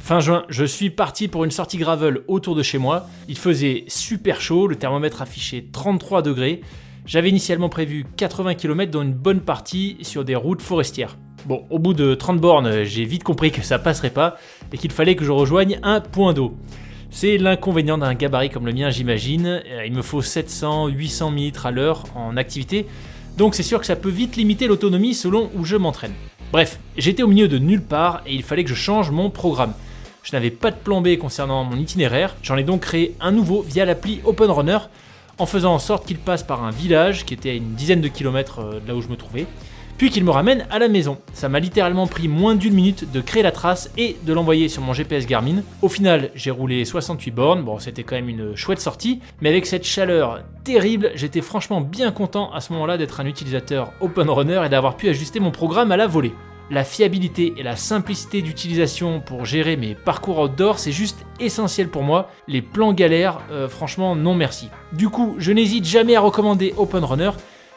Fin juin, je suis parti pour une sortie gravel autour de chez moi. Il faisait super chaud, le thermomètre affichait 33 degrés. J'avais initialement prévu 80 km dont une bonne partie sur des routes forestières. Bon, au bout de 30 bornes, j'ai vite compris que ça passerait pas et qu'il fallait que je rejoigne un point d'eau. C'est l'inconvénient d'un gabarit comme le mien, j'imagine. Il me faut 700-800 ml à l'heure en activité, donc c'est sûr que ça peut vite limiter l'autonomie selon où je m'entraîne. Bref, j'étais au milieu de nulle part et il fallait que je change mon programme. Je n'avais pas de plan B concernant mon itinéraire, j'en ai donc créé un nouveau via l'appli Open Runner, en faisant en sorte qu'il passe par un village qui était à une dizaine de kilomètres de là où je me trouvais, puis qu'il me ramène à la maison. Ça m'a littéralement pris moins d'1 minute de créer la trace et de l'envoyer sur mon GPS Garmin. Au final, j'ai roulé 68 bornes, bon c'était quand même une chouette sortie, mais avec cette chaleur terrible, j'étais franchement bien content à ce moment-là d'être un utilisateur Open Runner et d'avoir pu ajuster mon programme à la volée. La fiabilité et la simplicité d'utilisation pour gérer mes parcours outdoor, c'est juste essentiel pour moi. Les plans galères, franchement non merci. Du coup, je n'hésite jamais à recommander Open Runner,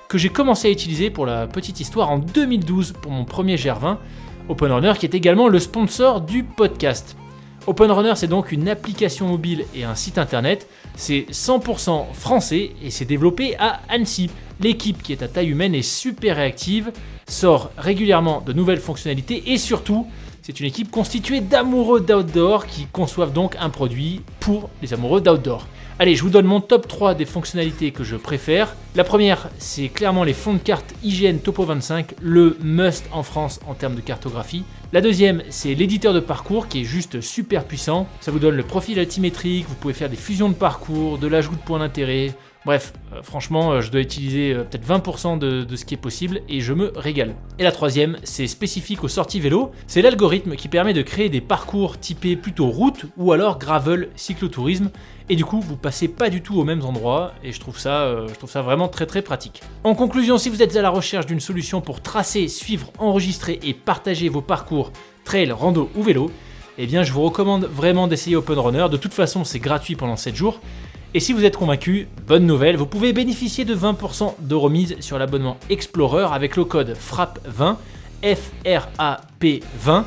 que j'ai commencé à utiliser pour la petite histoire en 2012 pour mon premier GR20. Open Runner qui est également le sponsor du podcast. Open Runner, c'est donc une application mobile et un site internet. C'est 100% français et c'est développé à Annecy. L'équipe, qui est à taille humaine, est super réactive, sort régulièrement de nouvelles fonctionnalités et surtout, c'est une équipe constituée d'amoureux d'outdoor qui conçoivent donc un produit pour les amoureux d'outdoor. Allez, je vous donne mon top 3 des fonctionnalités que je préfère. La première, c'est clairement les fonds de carte IGN Topo 25, le must en France en termes de cartographie. La deuxième, c'est l'éditeur de parcours qui est juste super puissant. Ça vous donne le profil altimétrique, vous pouvez faire des fusions de parcours, de l'ajout de points d'intérêt. Bref, franchement, je dois utiliser peut-être 20% de ce qui est possible et je me régale. Et la troisième, c'est spécifique aux sorties vélo. C'est l'algorithme qui permet de créer des parcours typés plutôt route ou alors gravel cyclotourisme. Et du coup, vous passez pas du tout aux mêmes endroits et je trouve ça vraiment très très pratique. En conclusion, si vous êtes à la recherche d'une solution pour tracer, suivre, enregistrer et partager vos parcours trail, rando ou vélo, eh bien je vous recommande vraiment d'essayer Open Runner. De toute façon, c'est gratuit pendant 7 jours. Et si vous êtes convaincu, bonne nouvelle, vous pouvez bénéficier de 20% de remise sur l'abonnement Explorer avec le code FRAP20, FRAP20.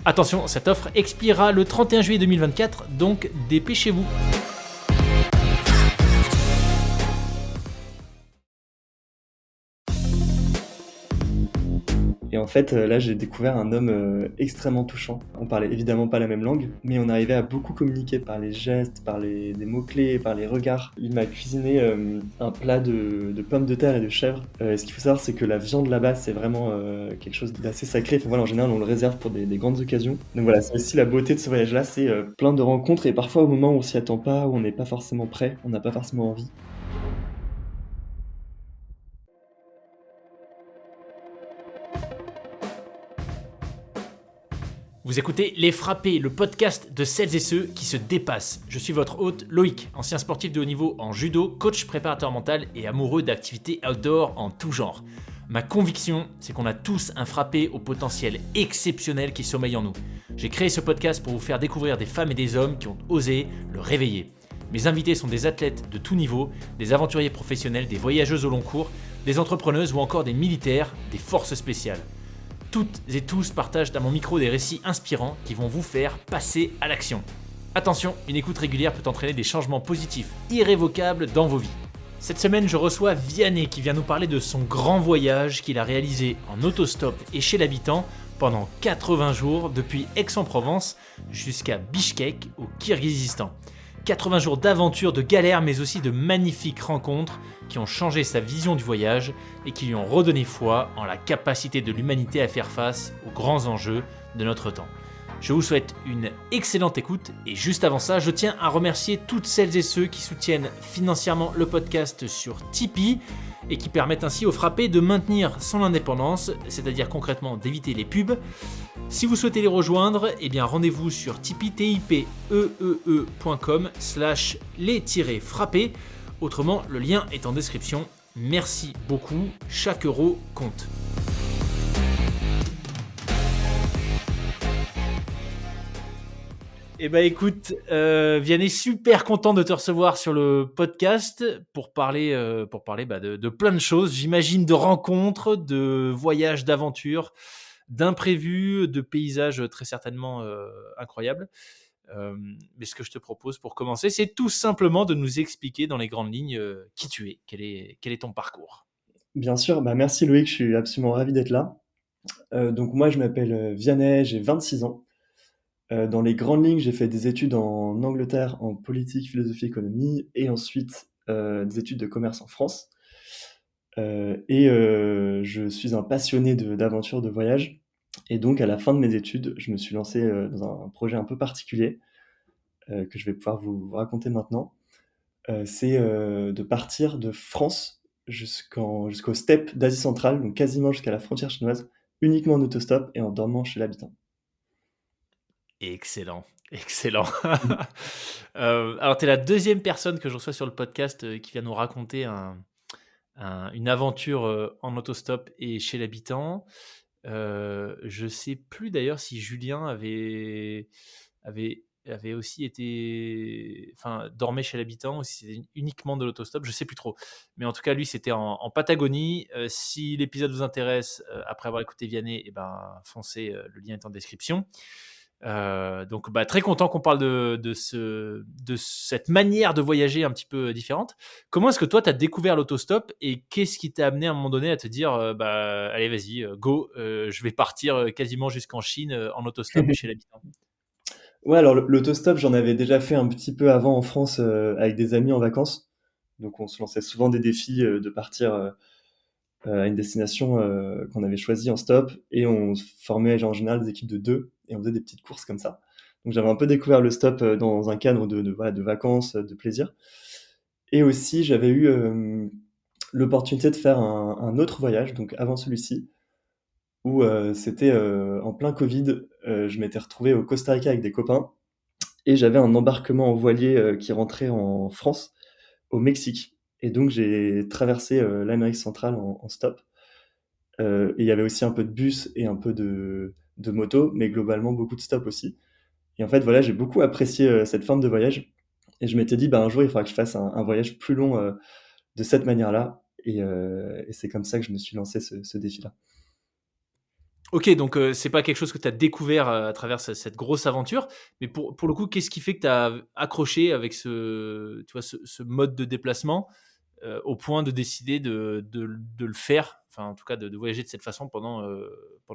Attention, cette offre expirera le 31 juillet 2024, donc dépêchez-vous. Et en fait, là, j'ai découvert un homme extrêmement touchant. On parlait évidemment pas la même langue, mais on arrivait à beaucoup communiquer par les gestes, par des mots-clés, par les regards. Il m'a cuisiné un plat de pommes de terre et de chèvre. Ce qu'il faut savoir, c'est que la viande là-bas, c'est vraiment quelque chose d'assez sacré. Enfin, voilà, en général, on le réserve pour des grandes occasions. Donc voilà, c'est aussi la beauté de ce voyage-là, c'est plein de rencontres et parfois au moment où on s'y attend pas, où on n'est pas forcément prêt, on n'a pas forcément envie. Vous écoutez Les Frappés, le podcast de celles et ceux qui se dépassent. Je suis votre hôte Loïc, ancien sportif de haut niveau en judo, coach préparateur mental et amoureux d'activités outdoor en tout genre. Ma conviction, c'est qu'on a tous un frappé au potentiel exceptionnel qui sommeille en nous. J'ai créé ce podcast pour vous faire découvrir des femmes et des hommes qui ont osé le réveiller. Mes invités sont des athlètes de tout niveau, des aventuriers professionnels, des voyageuses au long cours, des entrepreneuses ou encore des militaires, des forces spéciales. Toutes et tous partagent à mon micro des récits inspirants qui vont vous faire passer à l'action. Attention, une écoute régulière peut entraîner des changements positifs irrévocables dans vos vies. Cette semaine, je reçois Vianney qui vient nous parler de son grand voyage qu'il a réalisé en autostop et chez l'habitant pendant 80 jours depuis Aix-en-Provence jusqu'à Bichkek au Kirghizistan. 80 jours d'aventure, de galères, mais aussi de magnifiques rencontres qui ont changé sa vision du voyage et qui lui ont redonné foi en la capacité de l'humanité à faire face aux grands enjeux de notre temps. Je vous souhaite une excellente écoute et juste avant ça, je tiens à remercier toutes celles et ceux qui soutiennent financièrement le podcast sur Tipeee et qui permettent ainsi au frappé de maintenir son indépendance, c'est-à-dire concrètement d'éviter les pubs. Si vous souhaitez les rejoindre, eh bien rendez-vous sur tipeee.com/les-frappés. Autrement, le lien est en description. Merci beaucoup, chaque euro compte. Eh ben écoute, Vianney, super content de te recevoir sur le podcast pour parler de plein de choses. J'imagine de rencontres, de voyages, d'aventures. d'imprévus, de paysages très certainement incroyables. Mais ce que je te propose pour commencer, c'est tout simplement de nous expliquer dans les grandes lignes qui tu es, quel est ton parcours. Bien sûr, bah, merci Loïc, je suis absolument ravi d'être là. Donc moi, je m'appelle Vianney, j'ai 26 ans. Dans les grandes lignes, j'ai fait des études en Angleterre en politique, philosophie, économie, et ensuite des études de commerce en France. Je suis un passionné d'aventure, de voyage. Et donc, à la fin de mes études, je me suis lancé dans un projet un peu particulier que je vais pouvoir vous raconter maintenant. C'est de partir de France jusqu'aux steppes d'Asie centrale, donc quasiment jusqu'à la frontière chinoise, uniquement en autostop et en dormant chez l'habitant. Excellent, excellent. Mmh. Alors, tu es la deuxième personne que je reçois sur le podcast qui vient nous raconter une aventure en autostop et chez l'habitant. Je sais plus d'ailleurs si Julien avait aussi été, enfin, dormait chez l'habitant ou si c'était uniquement de l'autostop, je sais plus trop. Mais en tout cas, lui, c'était en Patagonie. Si l'épisode vous intéresse, après avoir écouté Vianney, eh ben, foncez, le lien est en description. Donc, bah, très content qu'on parle de cette manière de voyager un petit peu différente. Comment est-ce que toi, tu as découvert l'autostop et qu'est-ce qui t'a amené à un moment donné à te dire bah, allez, vas-y, go, je vais partir quasiment jusqu'en Chine en autostop et chez l'habitant. Ouais, alors l'autostop, j'en avais déjà fait un petit peu avant en France avec des amis en vacances. Donc on se lançait souvent des défis de partir à une destination qu'on avait choisie en stop et on se formait en général des équipes de deux et on faisait des petites courses comme ça. Donc j'avais un peu découvert le stop dans un cadre voilà, de vacances, de plaisir. Et aussi j'avais eu l'opportunité de faire un autre voyage, donc avant celui-ci, où c'était en plein Covid. Je m'étais retrouvé au Costa Rica avec des copains et j'avais un embarquement en voilier qui rentrait en France, au Mexique. Et donc j'ai traversé l'Amérique centrale en stop. Et il y avait aussi un peu de bus et un peu de moto, mais globalement beaucoup de stop aussi. Et en fait, voilà, j'ai beaucoup apprécié cette forme de voyage. Et je m'étais dit, bah, un jour, il faudra que je fasse un voyage plus long de cette manière-là. Et c'est comme ça que je me suis lancé ce défi-là. Ok, donc c'est pas quelque chose que tu as découvert à travers cette grosse aventure, mais pour le coup, qu'est-ce qui fait que tu as accroché avec tu vois, ce mode de déplacement au point de décider de le faire, enfin en tout cas de voyager de cette façon pendant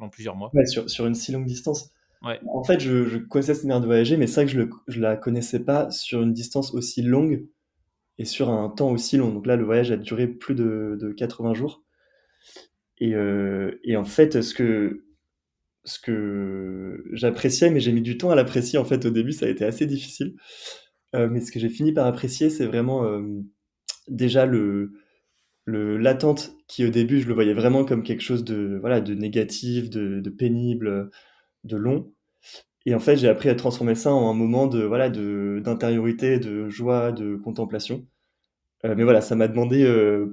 plusieurs mois. Ouais, sur une si longue distance. Ouais. En fait, je connaissais cette manière de voyager, mais c'est vrai que je la connaissais pas sur une distance aussi longue et sur un temps aussi long. Donc là, le voyage a duré plus de 80 jours. Et en fait, ce que j'appréciais, mais j'ai mis du temps à l'apprécier en fait au début, ça a été assez difficile. Mais ce que j'ai fini par apprécier, c'est vraiment déjà l'attente qui au début, je le voyais vraiment comme quelque chose de, voilà, de négatif, de pénible, de long. Et en fait, j'ai appris à transformer ça en un moment de, voilà, d'intériorité, de joie, de contemplation. Mais voilà, ça m'a demandé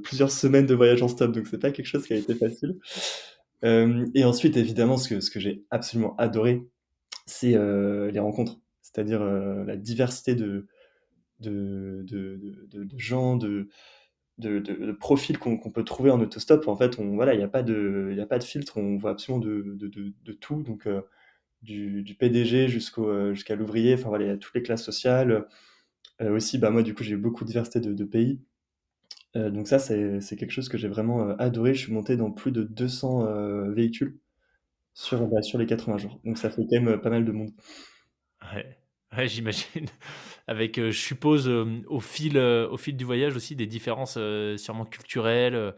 plusieurs semaines de voyage en stop, donc c'est pas quelque chose qui a été facile. Et ensuite, évidemment, ce que j'ai absolument adoré, c'est les rencontres. C'est-à-dire la diversité de gens, de profils qu'on peut trouver en autostop. En fait, voilà, il y a pas de filtre, on voit absolument de tout. Donc, du PDG jusqu'à l'ouvrier, enfin voilà, il y a toutes les classes sociales. Aussi, bah, moi, du coup, j'ai eu beaucoup de diversité de pays. Donc ça, c'est quelque chose que j'ai vraiment adoré. Je suis monté dans plus de 200 véhicules sur les 80 jours. Donc ça fait quand même pas mal de monde. Ouais, ouais, j'imagine. Avec, je suppose, au fil du voyage aussi des différences, sûrement culturelles,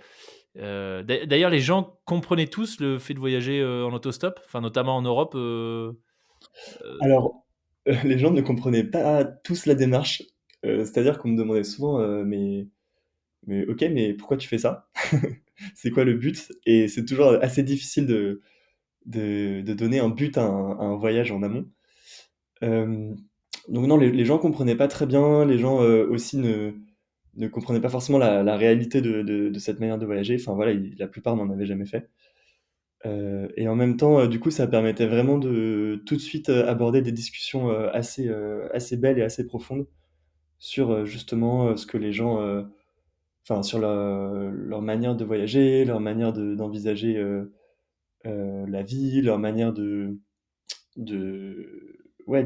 d'ailleurs les gens comprenaient tous le fait de voyager, en autostop? Enfin notamment en Europe, Alors, les gens ne comprenaient pas tous la démarche. C'est-à-dire qu'on me demandait souvent, mais OK, mais pourquoi tu fais ça? C'est quoi le but? Et c'est toujours assez difficile de donner un but à un voyage en amont. Hem, donc non, les gens comprenaient pas très bien, les gens, aussi ne comprenaient pas forcément la réalité de cette manière de voyager. Enfin voilà, la plupart n'en avaient jamais fait. Et en même temps, du coup, ça permettait vraiment de tout de suite, aborder des discussions, assez belles et assez profondes sur, justement, ce que les gens, enfin sur leur manière de voyager, leur manière d'envisager, la vie, leur manière de ouais,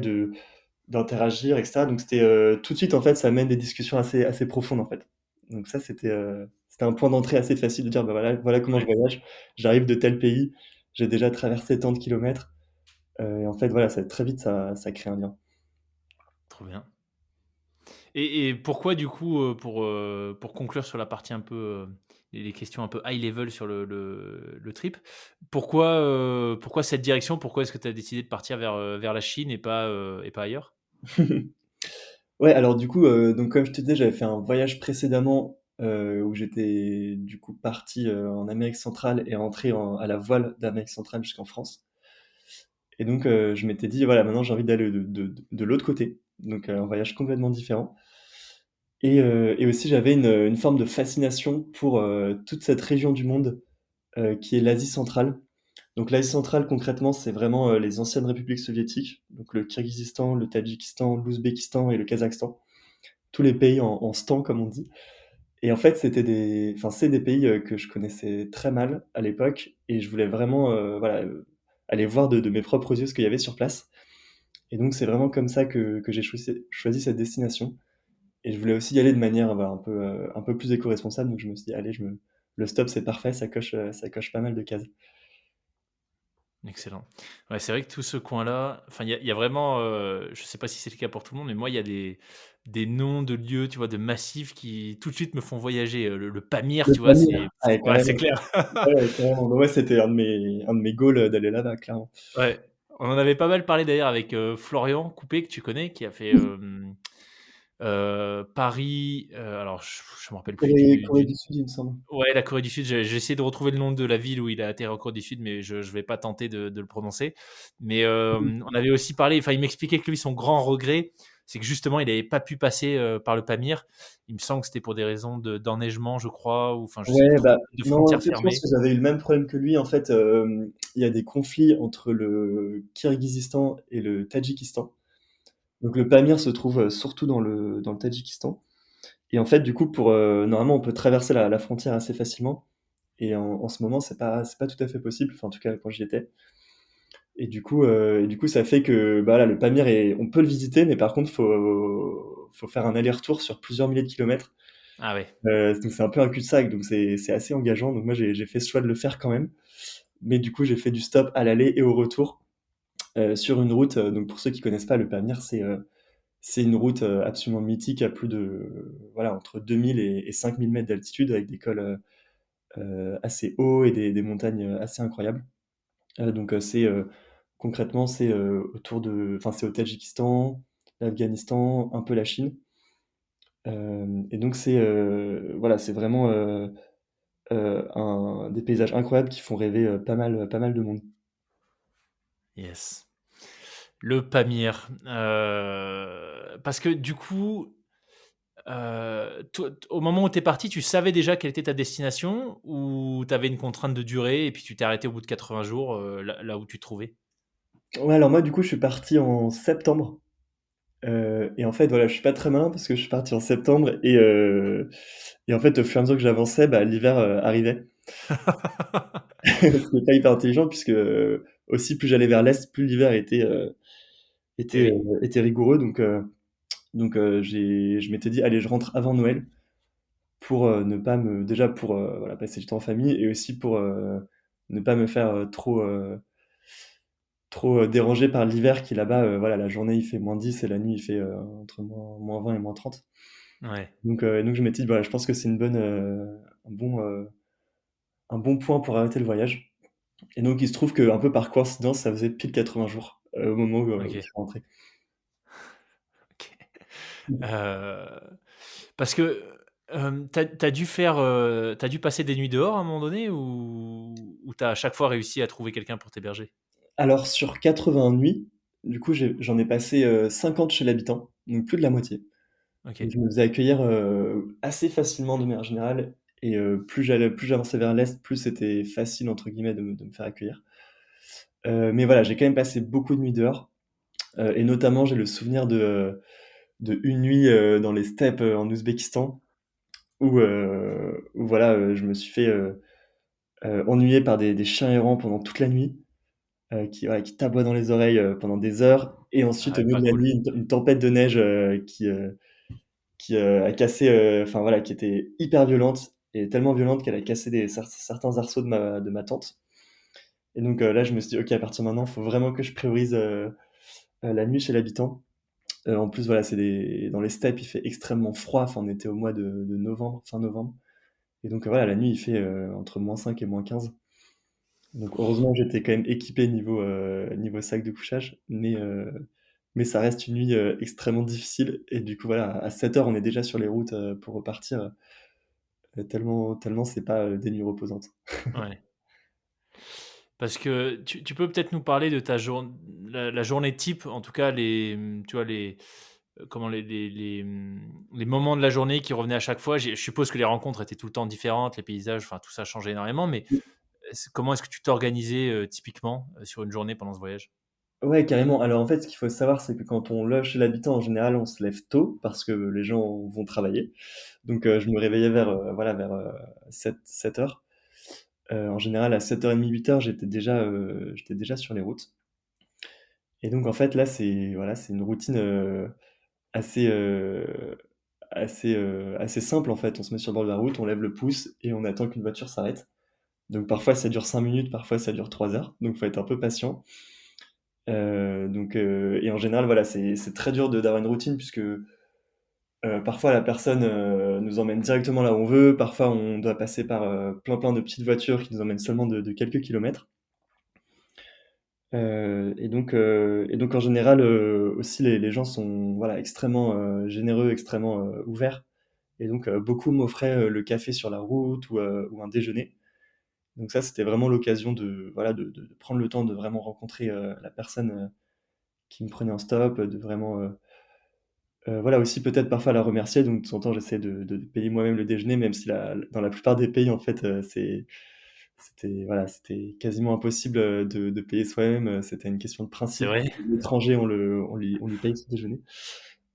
d'interagir, etc. Donc c'était tout de suite, en fait, ça amène des discussions assez profondes, en fait. Donc ça, c'était un point d'entrée assez facile de dire, bah voilà comment je Ouais, voyage. J'arrive de tel pays, j'ai déjà traversé tant de kilomètres. Et en fait, voilà, très vite, ça crée un lien. trop bien. Et pourquoi du coup, pour conclure sur la partie un peu, les questions un peu high level sur le trip, pourquoi cette direction? Pourquoi est-ce que tu as décidé de partir vers la Chine et pas ailleurs? Ouais, alors du coup, donc comme je te disais, j'avais fait un voyage précédemment, où j'étais du coup parti, en Amérique centrale et rentré à la voile d'Amérique centrale jusqu'en France. Et donc, je m'étais dit: «Voilà, maintenant j'ai envie d'aller de l'autre côté», donc un voyage complètement différent. Et aussi j'avais une forme de fascination pour, toute cette région du monde, qui est l'Asie centrale. Donc l'Asie centrale concrètement, c'est vraiment, les anciennes républiques soviétiques, donc le Kirghizistan, le Tadjikistan, l'Ouzbékistan et le Kazakhstan. Tous les pays en stan comme on dit. Et en fait, c'est des pays, que je connaissais très mal à l'époque et je voulais vraiment, voilà, aller voir de mes propres yeux ce qu'il y avait sur place. Et donc c'est vraiment comme ça que j'ai choisi cette destination. Et je voulais aussi y aller de manière, bah, un peu plus éco-responsable, donc je me suis dit: «Allez, le stop, c'est parfait, ça coche pas mal de cases». Excellent. Ouais, c'est vrai que tout ce coin-là, enfin, il y a vraiment, je sais pas si c'est le cas pour tout le monde, mais moi, il y a des noms de lieux, tu vois, de massifs qui, tout de suite, me font voyager. Le Pamir, Le tu vois, Pamir, c'est ah ouais, ouais, c'est carrément. clair. Ouais, carrément. Ouais, c'était un de mes goals, d'aller là-bas, clairement. Ouais, on en avait pas mal parlé d'ailleurs avec, Florian Coupé que tu connais, qui a fait, Paris, alors je me rappelle plus Corée du du Sud, il me semble. ouais, la Corée du Sud, j'ai essayé de retrouver le nom de la ville où il a atterri en Corée du Sud, mais je vais pas tenter de le prononcer. Mais, on avait aussi parlé, enfin, il m'expliquait que lui, son grand regret, c'est que justement, il avait pas pu passer, par le Pamir. Il me semble que c'était pour des raisons d'enneigement, je crois, ou enfin, je sais plus Ouais, trop, bah, de non, en frontières fait, je pense fermées. que j'avais eu le même problème que lui. En fait, il y a des conflits entre le Kirghizistan et le Tadjikistan. Donc le Pamir se trouve, surtout dans le Tadjikistan. Et en fait, du coup, normalement, on peut traverser la frontière assez facilement. Et en ce moment, c'est pas tout à fait possible, enfin, en tout cas, quand j'y étais. Et du coup, ça fait que, bah, là, le Pamir on peut le visiter, mais par contre, faut faire un aller-retour sur plusieurs milliers de kilomètres. Ah ouais, Donc c'est un peu un cul-de-sac, donc c'est assez engageant. Donc moi, j'ai fait ce choix de le faire quand même. Mais du coup, j'ai fait du stop à l'aller et au retour, sur une route, donc pour ceux qui connaissent pas, le Pamir, c'est une route, absolument mythique à plus de, voilà, entre 2000 et 5000 mètres d'altitude avec des cols, assez hauts et des montagnes, assez incroyables. Donc concrètement, c'est au Tadjikistan, l'Afghanistan, un peu la Chine. Et donc voilà, c'est vraiment, des paysages incroyables qui font rêver, pas mal de monde. yes. Le Pamir, parce que du coup, toi, au moment où tu es parti, tu savais déjà quelle était ta destination ou tu avais une contrainte de durée et puis tu t'es arrêté au bout de 80 jours, là où tu te trouvais? Ouais, alors moi, du coup, je suis parti en septembre, et en fait, voilà, je suis pas très malin parce que je suis parti en septembre et en fait, au fur et à mesure que j'avançais, bah, l'hiver, arrivait. Ce qui est pas hyper intelligent puisque, aussi plus j'allais vers l'est, plus l'hiver Eh oui. était rigoureux. Donc je m'étais dit: «Allez, je rentre avant Noël», pour, ne pas me déjà pour, voilà, passer du temps en famille et aussi pour, ne pas me faire, trop, déranger par l'hiver qui là-bas, voilà, la journée il fait -10 et la nuit il fait, entre -20 et -30. Ouais. Donc je m'étais dit: «Voilà, je pense que c'est un bon point pour arrêter le voyage». Et donc il se trouve qu'un peu par coïncidence, ça faisait pile 80 jours, au moment où je OK. suis rentré. OK. Parce que, tu dû faire, tu dû passer des nuits dehors à un moment donné ou tu as à chaque fois réussi à trouver quelqu'un pour t'héberger? Alors sur 80 nuits, du coup, j'en ai passé, 50 chez l'habitant, donc plus de la moitié. Et OK. je me faisais accueillir, assez facilement de manière générale et plus j'avançais vers l'est, plus c'était «facile» entre guillemets de me faire accueillir. Mais voilà, j'ai quand même passé beaucoup de nuits dehors, et notamment j'ai le souvenir de une nuit, dans les steppes, en Ouzbékistan où voilà, je me suis fait, ennuyé par des chiens errants pendant toute la nuit, voilà, qui t'aboient dans les oreilles, pendant des heures et ensuite Ah au ouais, milieu pas de la cool. nuit, une tempête de neige, qui a cassé, enfin voilà, qui était hyper violente et tellement violente qu'elle a cassé certains arceaux de ma tente. Et donc là, je me suis dit, ok, à partir de maintenant, il faut vraiment que je priorise la nuit chez l'habitant. En plus, voilà, dans les steppes, il fait extrêmement froid. Enfin, on était au mois de novembre, fin novembre. Et donc voilà, la nuit, il fait entre -5 et -15. Donc heureusement, j'étais quand même équipé niveau sac de couchage, mais ça reste une nuit extrêmement difficile. Et du coup, voilà, à 7 heures, on est déjà sur les routes pour repartir, tellement c'est pas des nuits reposantes. Ouais. Parce que tu peux peut-être nous parler de la journée type, en tout cas tu vois comment les moments de la journée qui revenaient à chaque fois? Je suppose que les rencontres étaient tout le temps différentes, les paysages, enfin tout ça changeait énormément, mais comment est-ce que tu t'organisais, typiquement, sur une journée pendant ce voyage? Ouais, carrément. Alors en fait, ce qu'il faut savoir, c'est que quand on loge chez l'habitant, en général, on se lève tôt parce que les gens vont travailler. Donc je me réveillais voilà, vers 7 heures. En général, à 7h30, 8 heures, j'étais déjà sur les routes. Et donc en fait, là, voilà, c'est une routine assez, assez simple en fait. On se met sur le bord de la route, on lève le pouce et on attend qu'une voiture s'arrête. Donc parfois ça dure 5 minutes, parfois ça dure 3 heures. Donc faut être un peu patient. Et en général, voilà, c'est très dur d'avoir une routine puisque parfois la personne nous emmène directement là où on veut, parfois on doit passer par plein de petites voitures qui nous emmènent seulement de quelques kilomètres. Et donc en général aussi les gens sont voilà, extrêmement généreux, extrêmement ouverts. Et donc beaucoup m'offraient le café sur la route ou un déjeuner. Donc ça, c'était vraiment l'occasion de, voilà, de prendre le temps de vraiment rencontrer la personne qui me prenait en stop, de vraiment voilà, aussi peut-être parfois la remercier. Donc de temps en temps, j'essaie de payer moi-même le déjeuner, même si dans la plupart des pays, en fait, c'était quasiment impossible de payer soi-même. C'était une question de C'est principe. vrai? L'étranger, on lui paye son déjeuner.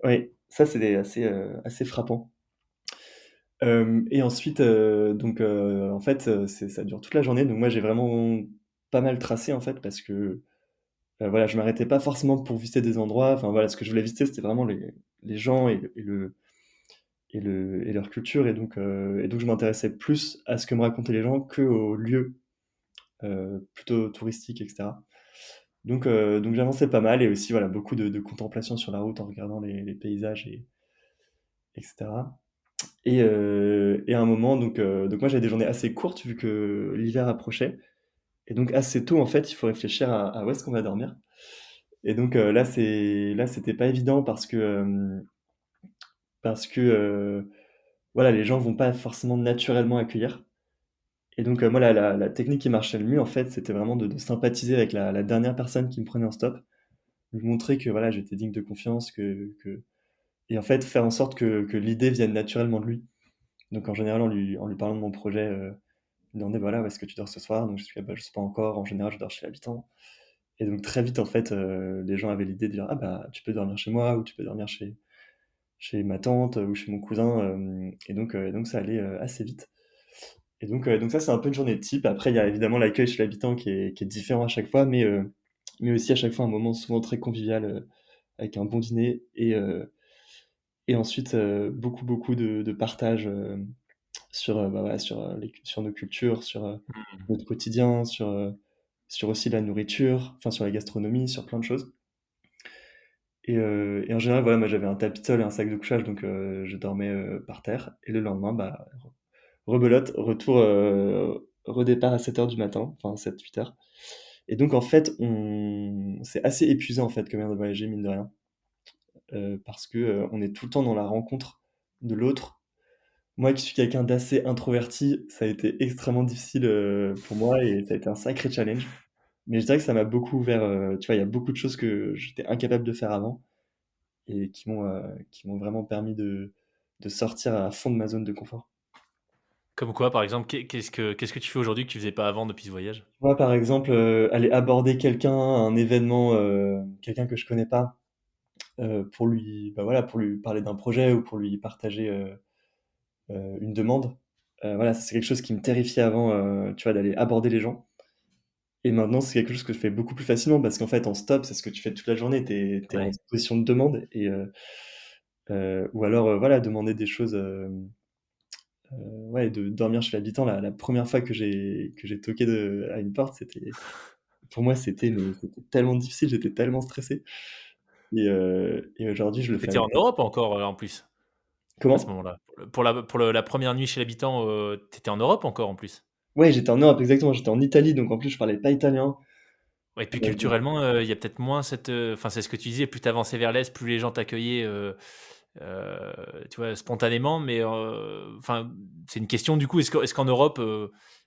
Oui, ça, c'est assez frappant. Et ensuite, donc en fait, ça dure toute la journée. Donc moi, j'ai vraiment pas mal tracé, en fait, parce que voilà, je m'arrêtais pas forcément pour visiter des endroits. Enfin voilà, ce que je voulais visiter, c'était vraiment les gens et leur culture. Et donc je m'intéressais plus à ce que me racontaient les gens qu'aux lieux plutôt touristiques, etc. Donc j'avançais pas mal et aussi voilà, beaucoup de contemplation sur la route en regardant les paysages etc. Et à un moment, donc moi j'avais des journées assez courtes vu que l'hiver approchait. Et donc assez tôt, en fait, il faut réfléchir à où est-ce qu'on va dormir. Et donc là, c'était pas évident parce que voilà, les gens vont pas forcément naturellement accueillir. Et donc moi, la technique qui marchait le mieux, en fait, c'était vraiment de sympathiser avec la dernière personne qui me prenait en stop. Lui montrer que voilà, j'étais digne de confiance, et en fait, faire en sorte que l'idée vienne naturellement de lui. Donc en général, en lui parlant de mon projet, il me demandait: «Voilà, où est-ce que tu dors ce soir?» Donc je dis: «Ah bah, je sais pas encore, en général, je dors chez l'habitant». Et donc très vite, en fait, les gens avaient l'idée de dire: «Ah bah, tu peux dormir chez moi ou tu peux dormir chez ma tante ou chez mon cousin», et donc ça allait assez vite. Et donc ça, c'est un peu une journée type. Après, il y a évidemment l'accueil chez l'habitant qui est différent à chaque fois, mais aussi à chaque fois un moment souvent très convivial, avec un bon dîner et ensuite, beaucoup de partage, bah, voilà, sur nos cultures, sur Mmh. notre quotidien, sur aussi la nourriture, enfin sur la gastronomie, sur plein de choses. Et en général, voilà, moi j'avais un tapis de sol et un sac de couchage, donc je dormais par terre. Et le lendemain, bah, rebelote, redépart à 7 heures du matin, enfin 7 8 heures. Et donc en fait, c'est assez épuisant en fait comme manière de voyager, mine de rien, parce que on est tout le temps dans la rencontre de l'autre. Moi qui suis quelqu'un d'assez introverti, ça a été extrêmement difficile pour moi et ça a été un sacré challenge. Mais je dirais que ça m'a beaucoup ouvert, tu vois, il y a beaucoup de choses que j'étais incapable de faire avant et qui m'ont vraiment permis de sortir à fond de ma zone de confort. Comme quoi, par exemple? Qu'est-ce que tu fais aujourd'hui que tu faisais pas avant depuis ce voyage? Moi, par exemple, aller aborder quelqu'un à un événement, quelqu'un que je connais pas, bah, voilà, pour lui parler d'un projet ou pour lui partager, une demande, Voilà, ça, c'est quelque chose qui me terrifiait avant, tu vois, d'aller aborder les gens. Et maintenant, c'est quelque chose que je fais beaucoup plus facilement parce qu'en fait, en stop, c'est ce que tu fais toute la journée. Tu es en Ouais. position de demande et ou alors, voilà, demander des choses, ouais, de dormir chez l'habitant. La 1re fois que j'ai toqué à une porte, pour moi, c'était tellement difficile, j'étais tellement stressé et aujourd'hui, je le Tu fais étais avec en Europe encore, en plus, à ce comment? moment-là? Pour la première nuit chez l'habitant, tu étais en Europe encore, en plus? Ouais, j'étais en Europe, exactement, j'étais en Italie, donc en plus, je parlais pas italien. Ouais, et puis Donc culturellement, il y a peut-être moins cette, enfin, c'est ce que tu disais, plus tu avançais vers l'est, plus les gens t'accueillaient, tu vois, spontanément. Mais, enfin, c'est une question du coup, est-ce qu'en Europe,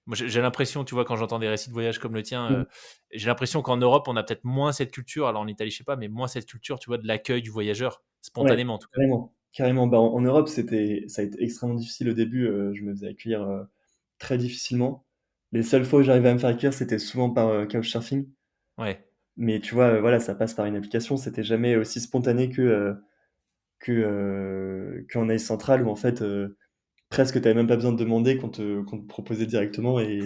moi j'ai l'impression, tu vois, quand j'entends des récits de voyage comme le tien, mmh, j'ai l'impression qu'en Europe, on a peut-être moins cette culture, alors en Italie, je sais pas, mais moins cette culture, tu vois, de l'accueil du voyageur, ouais, spontanément en tout cas. carrément, carrément. Bah, en Europe, ça a été extrêmement difficile au début, je me faisais accueillir, très difficilement. Les seules fois où j'arrivais à me faire accueillir, c'était souvent par, couchsurfing. Ouais. Mais tu vois, voilà, ça passe par une application, c'était jamais aussi spontané qu'en Asie centrale où en fait, presque tu avais même pas besoin de demander qu'on te proposait directement et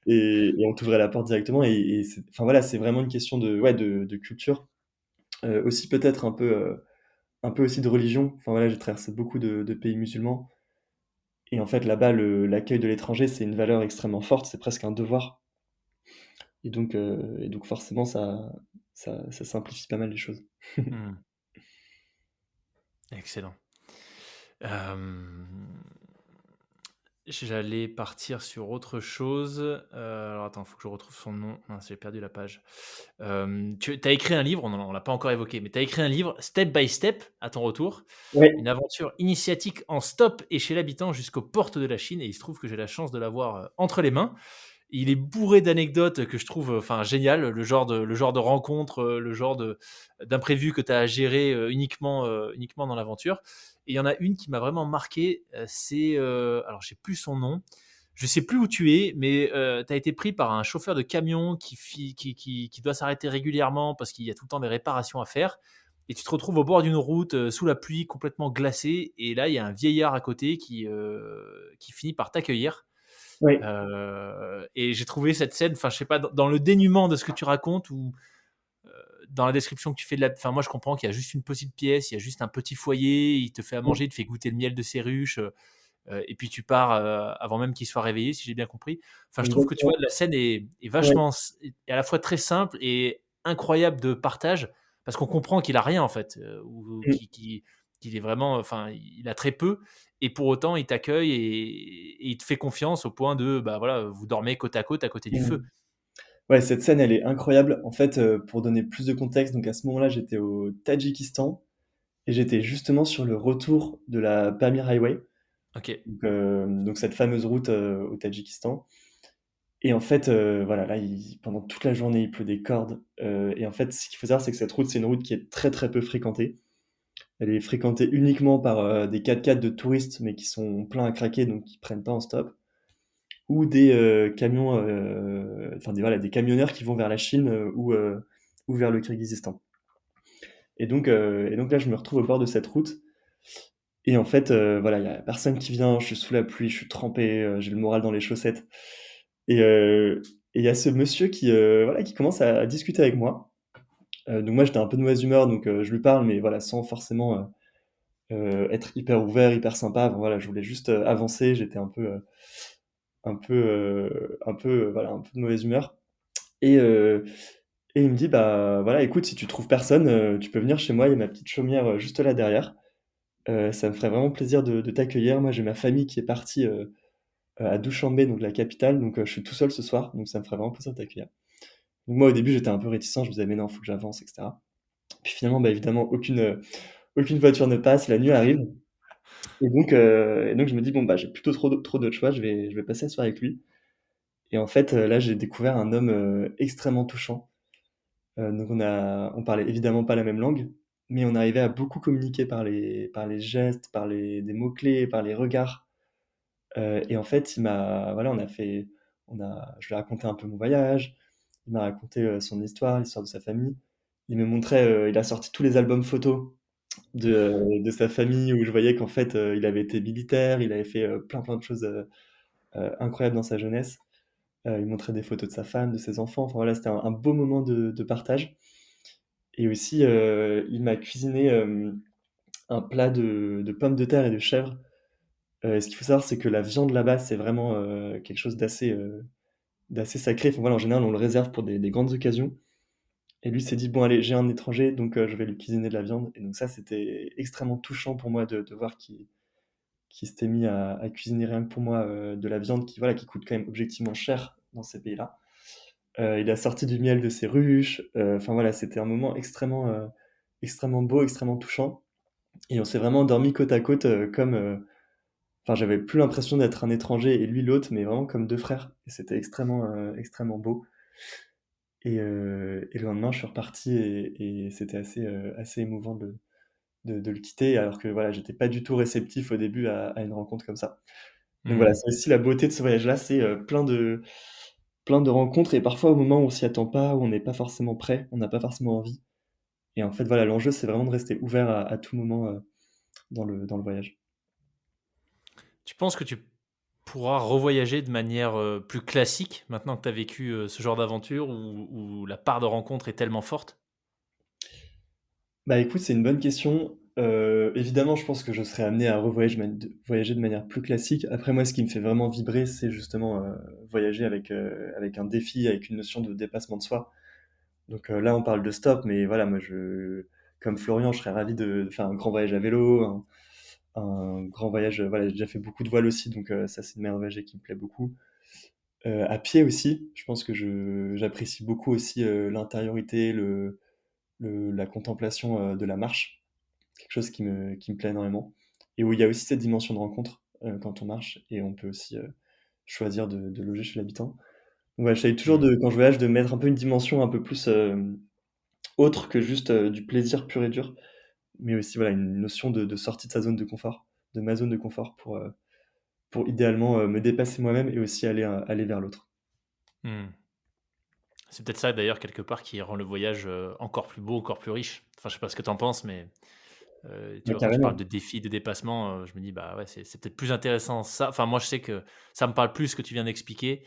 on t'ouvrait la porte directement et c'est enfin voilà, c'est vraiment une question de ouais, de culture, aussi peut-être un peu aussi de religion. Enfin voilà, j'ai traversé beaucoup de pays musulmans et en fait là-bas l'accueil de l'étranger, c'est une valeur extrêmement forte, c'est presque un devoir et donc forcément ça simplifie pas mal les choses. Mmh. Excellent. Hem, J'allais partir sur autre chose, alors attends, faut que je retrouve son nom. Mince, j'ai perdu la page. Tu as écrit un livre, on l'a pas encore évoqué, mais tu as écrit un livre Step by Step, à ton retour, une Ouais, aventure initiatique en stop et chez l'habitant jusqu'aux portes de la Chine, et il se trouve que j'ai la chance de l'avoir, entre les mains. Il est bourré d'anecdotes que je trouve, enfin géniales, le genre de rencontre, le genre d'imprévu que tu as à gérer, uniquement dans l'aventure. Et il y en a une qui m'a vraiment marqué, c'est, alors j'ai plus son nom, je sais plus où tu es, mais, tu as été pris par un chauffeur de camion qui doit s'arrêter régulièrement parce qu'il y a tout le temps des réparations à faire, et tu te retrouves au bord d'une route, sous la pluie, complètement glacé, et là, il y a un vieillard à côté qui finit par t'accueillir. ouais. Et j'ai trouvé cette scène, enfin, je sais pas, dans le dénuement de ce que tu racontes, ou dans la description que tu fais de la. Enfin, moi, je comprends qu'il y a juste une petite pièce, il y a juste un petit foyer, il te fait à manger, il te fait goûter le miel de ses ruches, et puis tu pars, avant même qu'il soit réveillé, si j'ai bien compris. Enfin, je trouve que tu vois, Exactement. la scène est Ouais. vachement, est à la fois très simple et incroyable de partage, parce qu'on comprend qu'il a rien en fait, ou Mmh. qu'il est vraiment, enfin, il a très peu, et pour autant il t'accueille et il te fait confiance au point de, bah voilà, vous dormez côte à côté du Mmh. feu. Ouais, cette scène, elle est incroyable. En fait, pour donner plus de contexte, donc à ce moment-là, j'étais au Tadjikistan et j'étais justement sur le retour de la Pamir Highway, Ok. donc cette fameuse route, au Tadjikistan et en fait, voilà, là, il pendant toute la journée, il pleut des cordes, et en fait, ce qu'il faut savoir, c'est que cette route, c'est une route qui est très, très peu fréquentée. Elle est fréquentée uniquement par, des 4x4 de touristes, mais qui sont pleins à craquer, donc qui prennent pas en stop ou des, camions, enfin des voilà, des camionneurs qui vont vers la Chine, ou vers le Kirghizistan et donc là, je me retrouve au bord de cette route et en fait, voilà, il y a personne qui vient, je suis sous la pluie, je suis trempé, j'ai le moral dans les chaussettes et il y a ce monsieur qui, voilà, qui commence à discuter avec moi. Donc moi, j'étais un peu de mauvaise humeur, donc je lui parle, mais voilà, sans forcément, être hyper ouvert, hyper sympa. Enfin voilà, je voulais juste, avancer, j'étais voilà, un peu de mauvaise humeur et heu et il me dit: «Bah, voilà, écoute, si tu trouves personne, tu peux venir chez moi, il y a ma petite chaumière, juste là derrière. Ça me ferait vraiment plaisir de t'accueillir. Moi, j'ai ma famille qui est partie, à Douchanbé, donc la capitale, donc je suis tout seul ce soir, donc ça me ferait vraiment plaisir de t'accueillir». Donc moi, au début, j'étais un peu réticent, je me disais: «Mais non, faut que j'avance et cetera». Puis finalement, bah, évidemment, aucune voiture ne passe, la nuit arrive et donc je me dis: «Bon, bah, j'ai plutôt trop d'autres choix, je vais passer la soirée avec lui» et en fait, là, j'ai découvert un homme, extrêmement touchant. Donc on parlait évidemment pas la même langue, mais on arrivait à beaucoup communiquer par les gestes, par des mots-clés, par les regards, et en fait, voilà, je lui ai raconté un peu mon voyage, il m'a raconté, son histoire, l'histoire de sa famille. Il me montrait, il a sorti tous les albums photos, de sa famille où je voyais qu'en fait, il avait été militaire, il avait fait, plein de choses, incroyables dans sa jeunesse. Il montrait des photos de sa femme, de ses enfants, enfin voilà, c'était un beau moment de partage et aussi, il m'a cuisiné, un plat de pommes de terre et de chèvre. Ce qu'il faut savoir, c'est que la viande là-bas, c'est vraiment, quelque chose d'assez sacré. Enfin voilà, en général, on le réserve pour des grandes occasions et lui s'est dit: «Bon allez, j'ai un étranger, donc je vais lui cuisiner de la viande» et donc ça, c'était extrêmement touchant pour moi de voir qu'il s'était mis à cuisiner rien que pour moi, de la viande qui, voilà, qui coûte quand même objectivement cher dans ces pays-là. Il a sorti du miel de ses ruches, enfin voilà, c'était un moment extrêmement beau, extrêmement touchant et on s'est vraiment endormis côte à côte, comme, enfin j'avais plus l'impression d'être un étranger et lui l'autre, mais vraiment comme 2 frères et c'était extrêmement beau et le lendemain je suis reparti et c'était assez émouvant de le quitter alors que voilà, j'étais pas du tout réceptif au début à une rencontre comme ça. Donc voilà, Mmh. c'est aussi la beauté de ce voyage-là, c'est, plein de rencontres et parfois au moment où on s'y attend pas, où on n'est pas forcément prêt, on n'a pas forcément envie et en fait voilà, l'enjeu c'est vraiment de rester ouvert à tout moment, dans le voyage. Tu penses que tu pourras revoyager de manière, plus classique maintenant que tu as vécu, ce genre d'aventure où la part de rencontre est tellement forte? Bah, écoute, c'est une bonne question. Évidemment, je pense que je serais amené à voyager de manière plus classique. Après moi, ce qui me fait vraiment vibrer, c'est justement, voyager avec un défi, avec une notion de dépassement de soi. Donc, là, on parle de stop, mais voilà, moi, comme Florian, je serais ravi de faire un grand voyage à vélo, un grand voyage, voilà, j'ai déjà fait beaucoup de voile aussi, donc ça, c'est une manière de voyager qui me plaît beaucoup. À pied aussi, je pense que j'apprécie beaucoup aussi, l'intériorité, la contemplation, de la marche. Quelque chose qui me plaît énormément et où il y a aussi cette dimension de rencontre, quand on marche et on peut aussi, choisir de loger chez l'habitant. Donc voilà, j'essaye toujours Mmh. quand je voyage, de mettre un peu une dimension un peu plus, autre que juste, du plaisir pur et dur, mais aussi voilà, une notion de sortie de sa zone de confort, de ma zone de confort pour idéalement, me dépasser moi-même et aussi aller vers l'autre. Mmh. C'est peut-être ça d'ailleurs quelque part qui rend le voyage, encore plus beau, encore plus riche. Enfin, je sais pas ce que tu en penses, mais tu Bah, vois, quand tu parles carrément. de défis, de dépassement, je me dis: «Bah, ouais, c'est peut-être plus intéressant ça». Enfin, moi, je sais que ça me parle plus ce que tu viens d'expliquer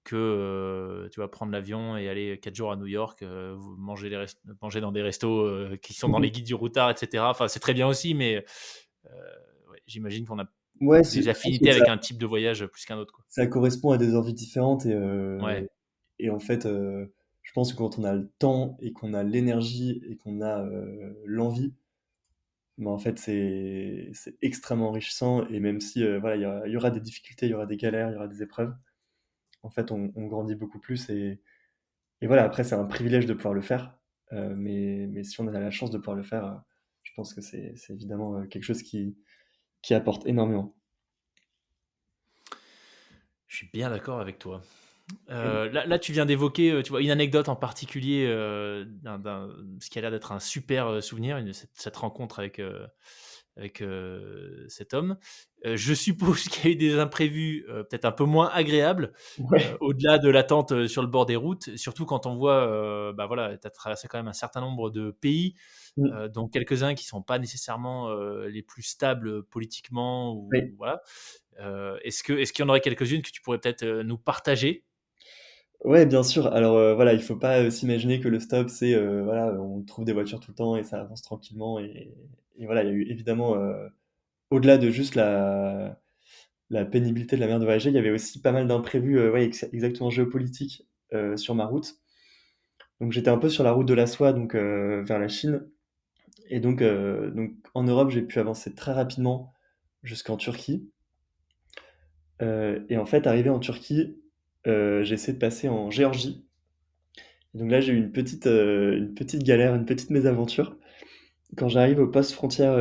que, tu vois, prendre l'avion et aller 4 jours à New York, vous manger dans des restos, qui sont dans les guides du routard et cetera. Enfin, c'est très bien aussi, mais heu, ouais, j'imagine qu'on a Ouais, des je pense que affinités avec un type de voyage, plus qu'un autre, quoi. ça correspond à des envies différentes Ouais. et en fait, je pense que quand on a le temps et qu'on a l'énergie et qu'on a, l'envie, bah, en fait, c'est extrêmement enrichissant et même si, voilà, il y aura des difficultés, il y aura des galères, il y aura des épreuves, en fait, on grandit beaucoup plus et voilà, après, c'est un privilège de pouvoir le faire, mais si on a la chance de pouvoir le faire, je pense que c'est évidemment, quelque chose qui apporte énormément. Je suis bien d'accord avec toi. Et Là, tu viens d'évoquer, tu vois, une anecdote en particulier, d'un ce qui a l'air d'être un super, souvenir, cette rencontre avec cet homme. Je suppose qu'il y a eu des imprévus, peut-être un peu moins agréables, ouais, au-delà de l'attente, sur le bord des routes, surtout quand on voit, bah, voilà, tu as traversé quand même un certain nombre de pays, mmh, dont quelques-uns qui sont pas nécessairement, les plus stables, politiquement ou oui. voilà. Est-ce qu'il y en aurait quelques-unes que tu pourrais peut-être, nous partager? Ouais, bien sûr. Alors, voilà, il faut pas, s'imaginer que le stop, c'est, voilà, on trouve des voitures tout le temps et ça avance tranquillement et voilà, il y a eu évidemment, au-delà de juste la pénibilité de la manière de voyager, il y avait aussi pas mal d'imprévus, ouais, exactement géopolitiques, sur ma route. Donc j'étais un peu sur la route de la soie, donc vers la Chine et donc en Europe, j'ai pu avancer très rapidement jusqu'en Turquie, et en fait, arrivé en Turquie, j'ai essayé de passer en Géorgie. Donc là, j'ai eu une petite galère, une petite mésaventure. Quand j'arrive au poste frontière,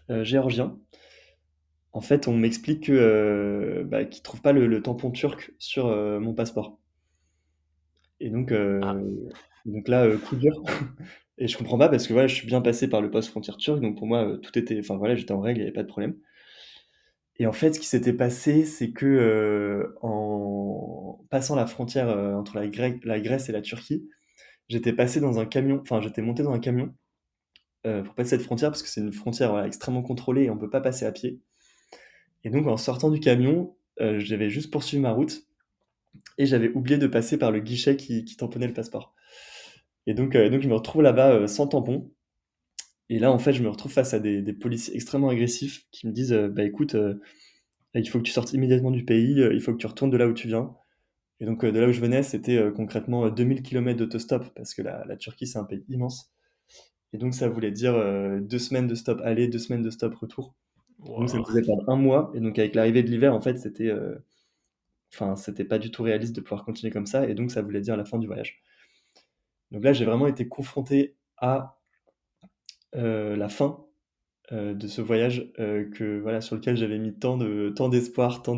géorgien, en fait, on m'explique que, bah, qu'ils trouvent pas le tampon turc sur, mon passeport et Ah, donc là, coup dur et je comprends pas parce que, voilà, je suis bien passé par le poste frontière turc, donc pour moi, tout était enfin, voilà, j'étais en règle, il y avait pas de problème et en fait, ce qui s'était passé, c'est que, en passant la frontière, entre la Grèce et la Turquie, j'étais passé dans un camion enfin, j'étais monté dans un camion, pour passer cette frontière parce que c'est une frontière, voilà, extrêmement contrôlée et on peut pas passer à pied. Et donc en sortant du camion, j'avais juste poursuivi ma route et j'avais oublié de passer par le guichet qui tamponnait le passeport. Et donc je me retrouve là-bas, sans tampon. Et là, en fait, je me retrouve face à des policiers extrêmement agressifs qui me disent, «Bah, écoute, il faut que tu sortes immédiatement du pays, il faut que tu retournes de là où tu viens». Et donc, de là où je venais, c'était, concrètement, 2000 kilomètres d'autostop parce que la Turquie, c'est un pays immense. Et donc ça voulait dire, 2 semaines de stop aller, 2 semaines de stop retour. Donc ça me Waouh. faisait perdre un mois et donc avec l'arrivée de l'hiver, en fait, enfin, c'était pas du tout réaliste de pouvoir continuer comme ça et donc ça voulait dire la fin du voyage. Donc là, j'ai vraiment été confronté à, la fin, de ce voyage, que voilà, sur lequel j'avais mis tant d'espoir, tant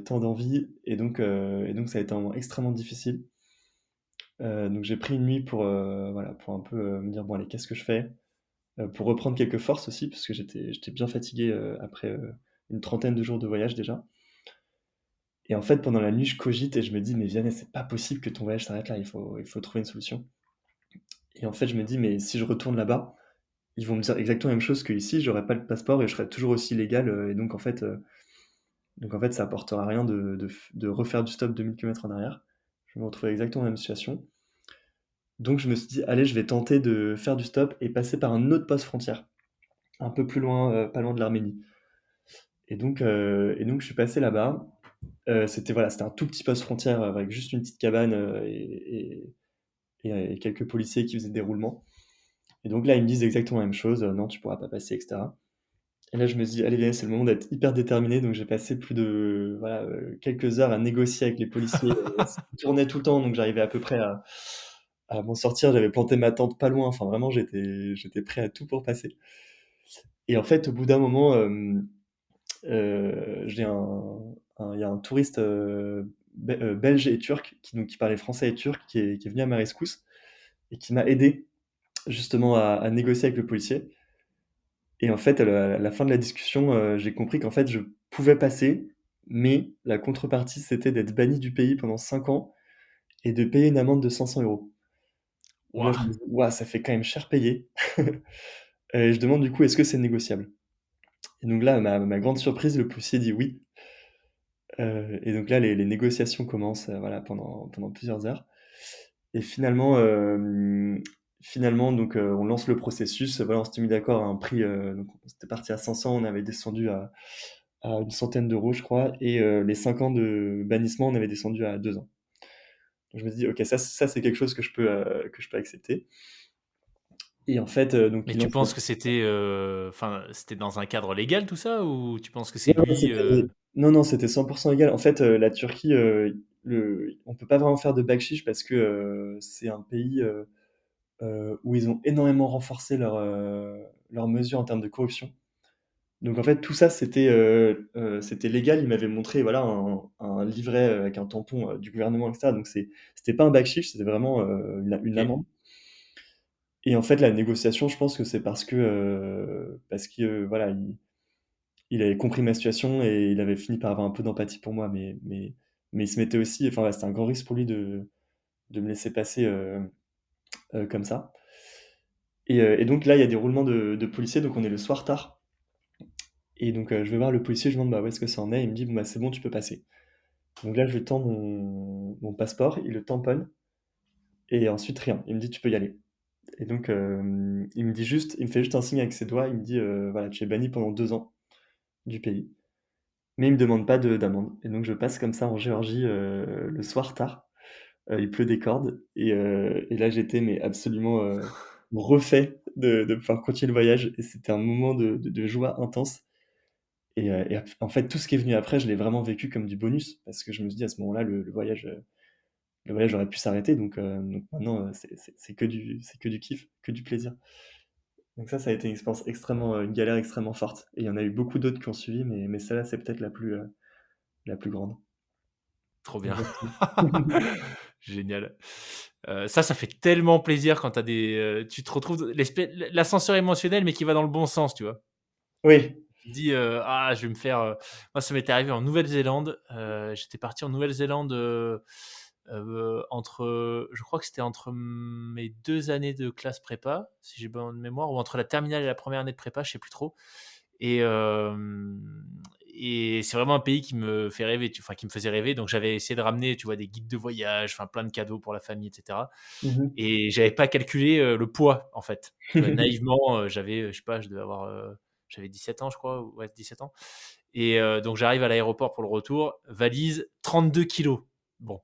d'envie et donc ça a été un moment extrêmement difficile. Donc j'ai pris une nuit pour, voilà, pour un peu, me dire: «Bon allez, qu'est-ce que je fais?» Pour reprendre quelques forces aussi parce que j'étais bien fatigué, après, une trentaine de jours de voyage déjà. Et en fait, pendant la nuit, je cogite et je me dis: «Mais Vianney, c'est pas possible que ton voyage s'arrête là, il faut trouver une solution». Et en fait, je me dis: «Mais si je retourne là-bas, ils vont me dire exactement la même chose qu'ici, j'aurai pas le passeport et je serai toujours aussi illégal, et donc en fait, ça apportera rien de refaire du stop 2000 kilomètres en arrière». Je vais me retrouver exactement dans la même situation. Donc je me suis dit: «Allez, je vais tenter de faire du stop et passer par un autre poste frontière, un peu plus loin, pas loin de l'Arménie». Et donc je suis passé là-bas. C'était voilà, c'était un tout petit poste frontière, avec juste une petite cabane, et quelques policiers qui faisaient des roulements. Et donc là, ils me disent exactement la même chose: «Non, tu pourras pas passer» et cetera. Et là, je me suis dit: «Allez, viens, c'est le moment d'être hyper déterminé». Donc j'ai passé plus de voilà, quelques heures à négocier avec les policiers, ça tournait tout le temps, donc j'arrivais à peu près à m'en sortir. J'avais planté ma tente pas loin, enfin vraiment j'étais prêt à tout pour passer. Et en fait, au bout d'un moment, j'ai il y a un touriste, belge et turc qui parlait français et turc qui est venu à ma rescousse et qui m'a aidé justement à négocier avec le policier. Et en fait, à la fin de la discussion, j'ai compris qu'en fait, je pouvais passer, mais la contrepartie, c'était d'être banni du pays pendant 5 ans et de payer une amende de 500 €. Donc là, je Waouh. me dis: «Waouh, ça fait quand même cher payé». Et je demande du coup: «Est-ce que c'est négociable?» Et donc là, ma grande surprise, le policier dit: «Oui». Et donc là, les négociations commencent, voilà, pendant plusieurs heures. Et finalement donc on lance le processus. Voilà, on s'était mis d'accord à un prix, donc on était parti à 500, on avait descendu à une centaine d'euros, je crois. Et les 5 ans de bannissement, on avait descendu à 2 ans. Donc je me dis: «OK, ça c'est quelque chose que je peux accepter». Et en fait, donc Mais il tu lance penses que c'était, enfin, c'était dans un cadre légal tout ça ou tu penses que c'est non, non, lui, non, non, c'était 100 légal. En fait, la Turquie, on peut pas vraiment faire de backshish parce que, c'est un pays, où ils ont énormément renforcé leurs mesures en termes de corruption. Donc en fait, tout ça, c'était légal. Ils m'avaient montré, voilà, un livret, avec un tampon, du gouvernement et cetera. Donc c'était pas un backshish, c'était vraiment, une OK, amende. Et en fait, la négociation, je pense que c'est parce que, voilà, il avait compris ma situation et il avait fini par avoir un peu d'empathie pour moi. Mais il se mettait aussi, enfin, ouais, c'était un grand risque pour lui de me laisser passer, comme ça. Et donc là, il y a des roulements de policiers, donc on est le soir tard. Et donc, je vais voir le policier, je lui demande: «Bah, où est-ce que ça en est?» Il me dit: «Bon, bah, c'est bon, tu peux passer». Donc là, je lui tends mon passeport, il le tamponne et ensuite rien. Il me dit: «Tu peux y aller». Et donc, il me fait juste un signe avec ses doigts, il me dit: «Voilà, tu es banni pendant 2 ans du pays». Mais il me demande pas d'amende. Et donc je passe comme ça en Géorgie, le soir tard. Il pleut des cordes et là, j'étais mais absolument, refait de pouvoir continuer le voyage et c'était un moment de joie intense. En fait, tout ce qui est venu après, je l'ai vraiment vécu comme du bonus parce que je me suis dit à ce moment-là, le voyage aurait pu s'arrêter donc maintenant, c'est que du kiff, que du plaisir. Donc ça a été une expérience extrêmement, une galère extrêmement forte et il y en a eu beaucoup d'autres qui ont suivi mais celle-là, c'est peut-être la plus grande. trop bien. Exactement. Génial. Ça fait tellement plaisir quand tu as des, tu te retrouves l'ascenseur émotionnel mais qui va dans le bon sens, tu vois? Oui, Tu te dis, «Ah, je vais me faire», moi ça m'était arrivé en Nouvelle-Zélande, j'étais parti en Nouvelle-Zélande, je crois que c'était entre mes 2 années de classe prépa, si j'ai bonne mémoire, ou entre la terminale et la première année de prépa, je sais plus trop. Et, et c'est vraiment un pays qui me fait rêver, enfin qui me faisait rêver. Donc j'avais essayé de ramener, tu vois, des guides de voyage, enfin plein de cadeaux pour la famille, etc. Mhm. Et j'avais pas calculé le poids, en fait. Tu vois, naïvement, j'avais, je sais pas, je devais avoir, j'avais 17 ans, je crois, ouais, 17 ans. Et donc j'arrive à l'aéroport pour le retour, valise 32 kilos. Bon,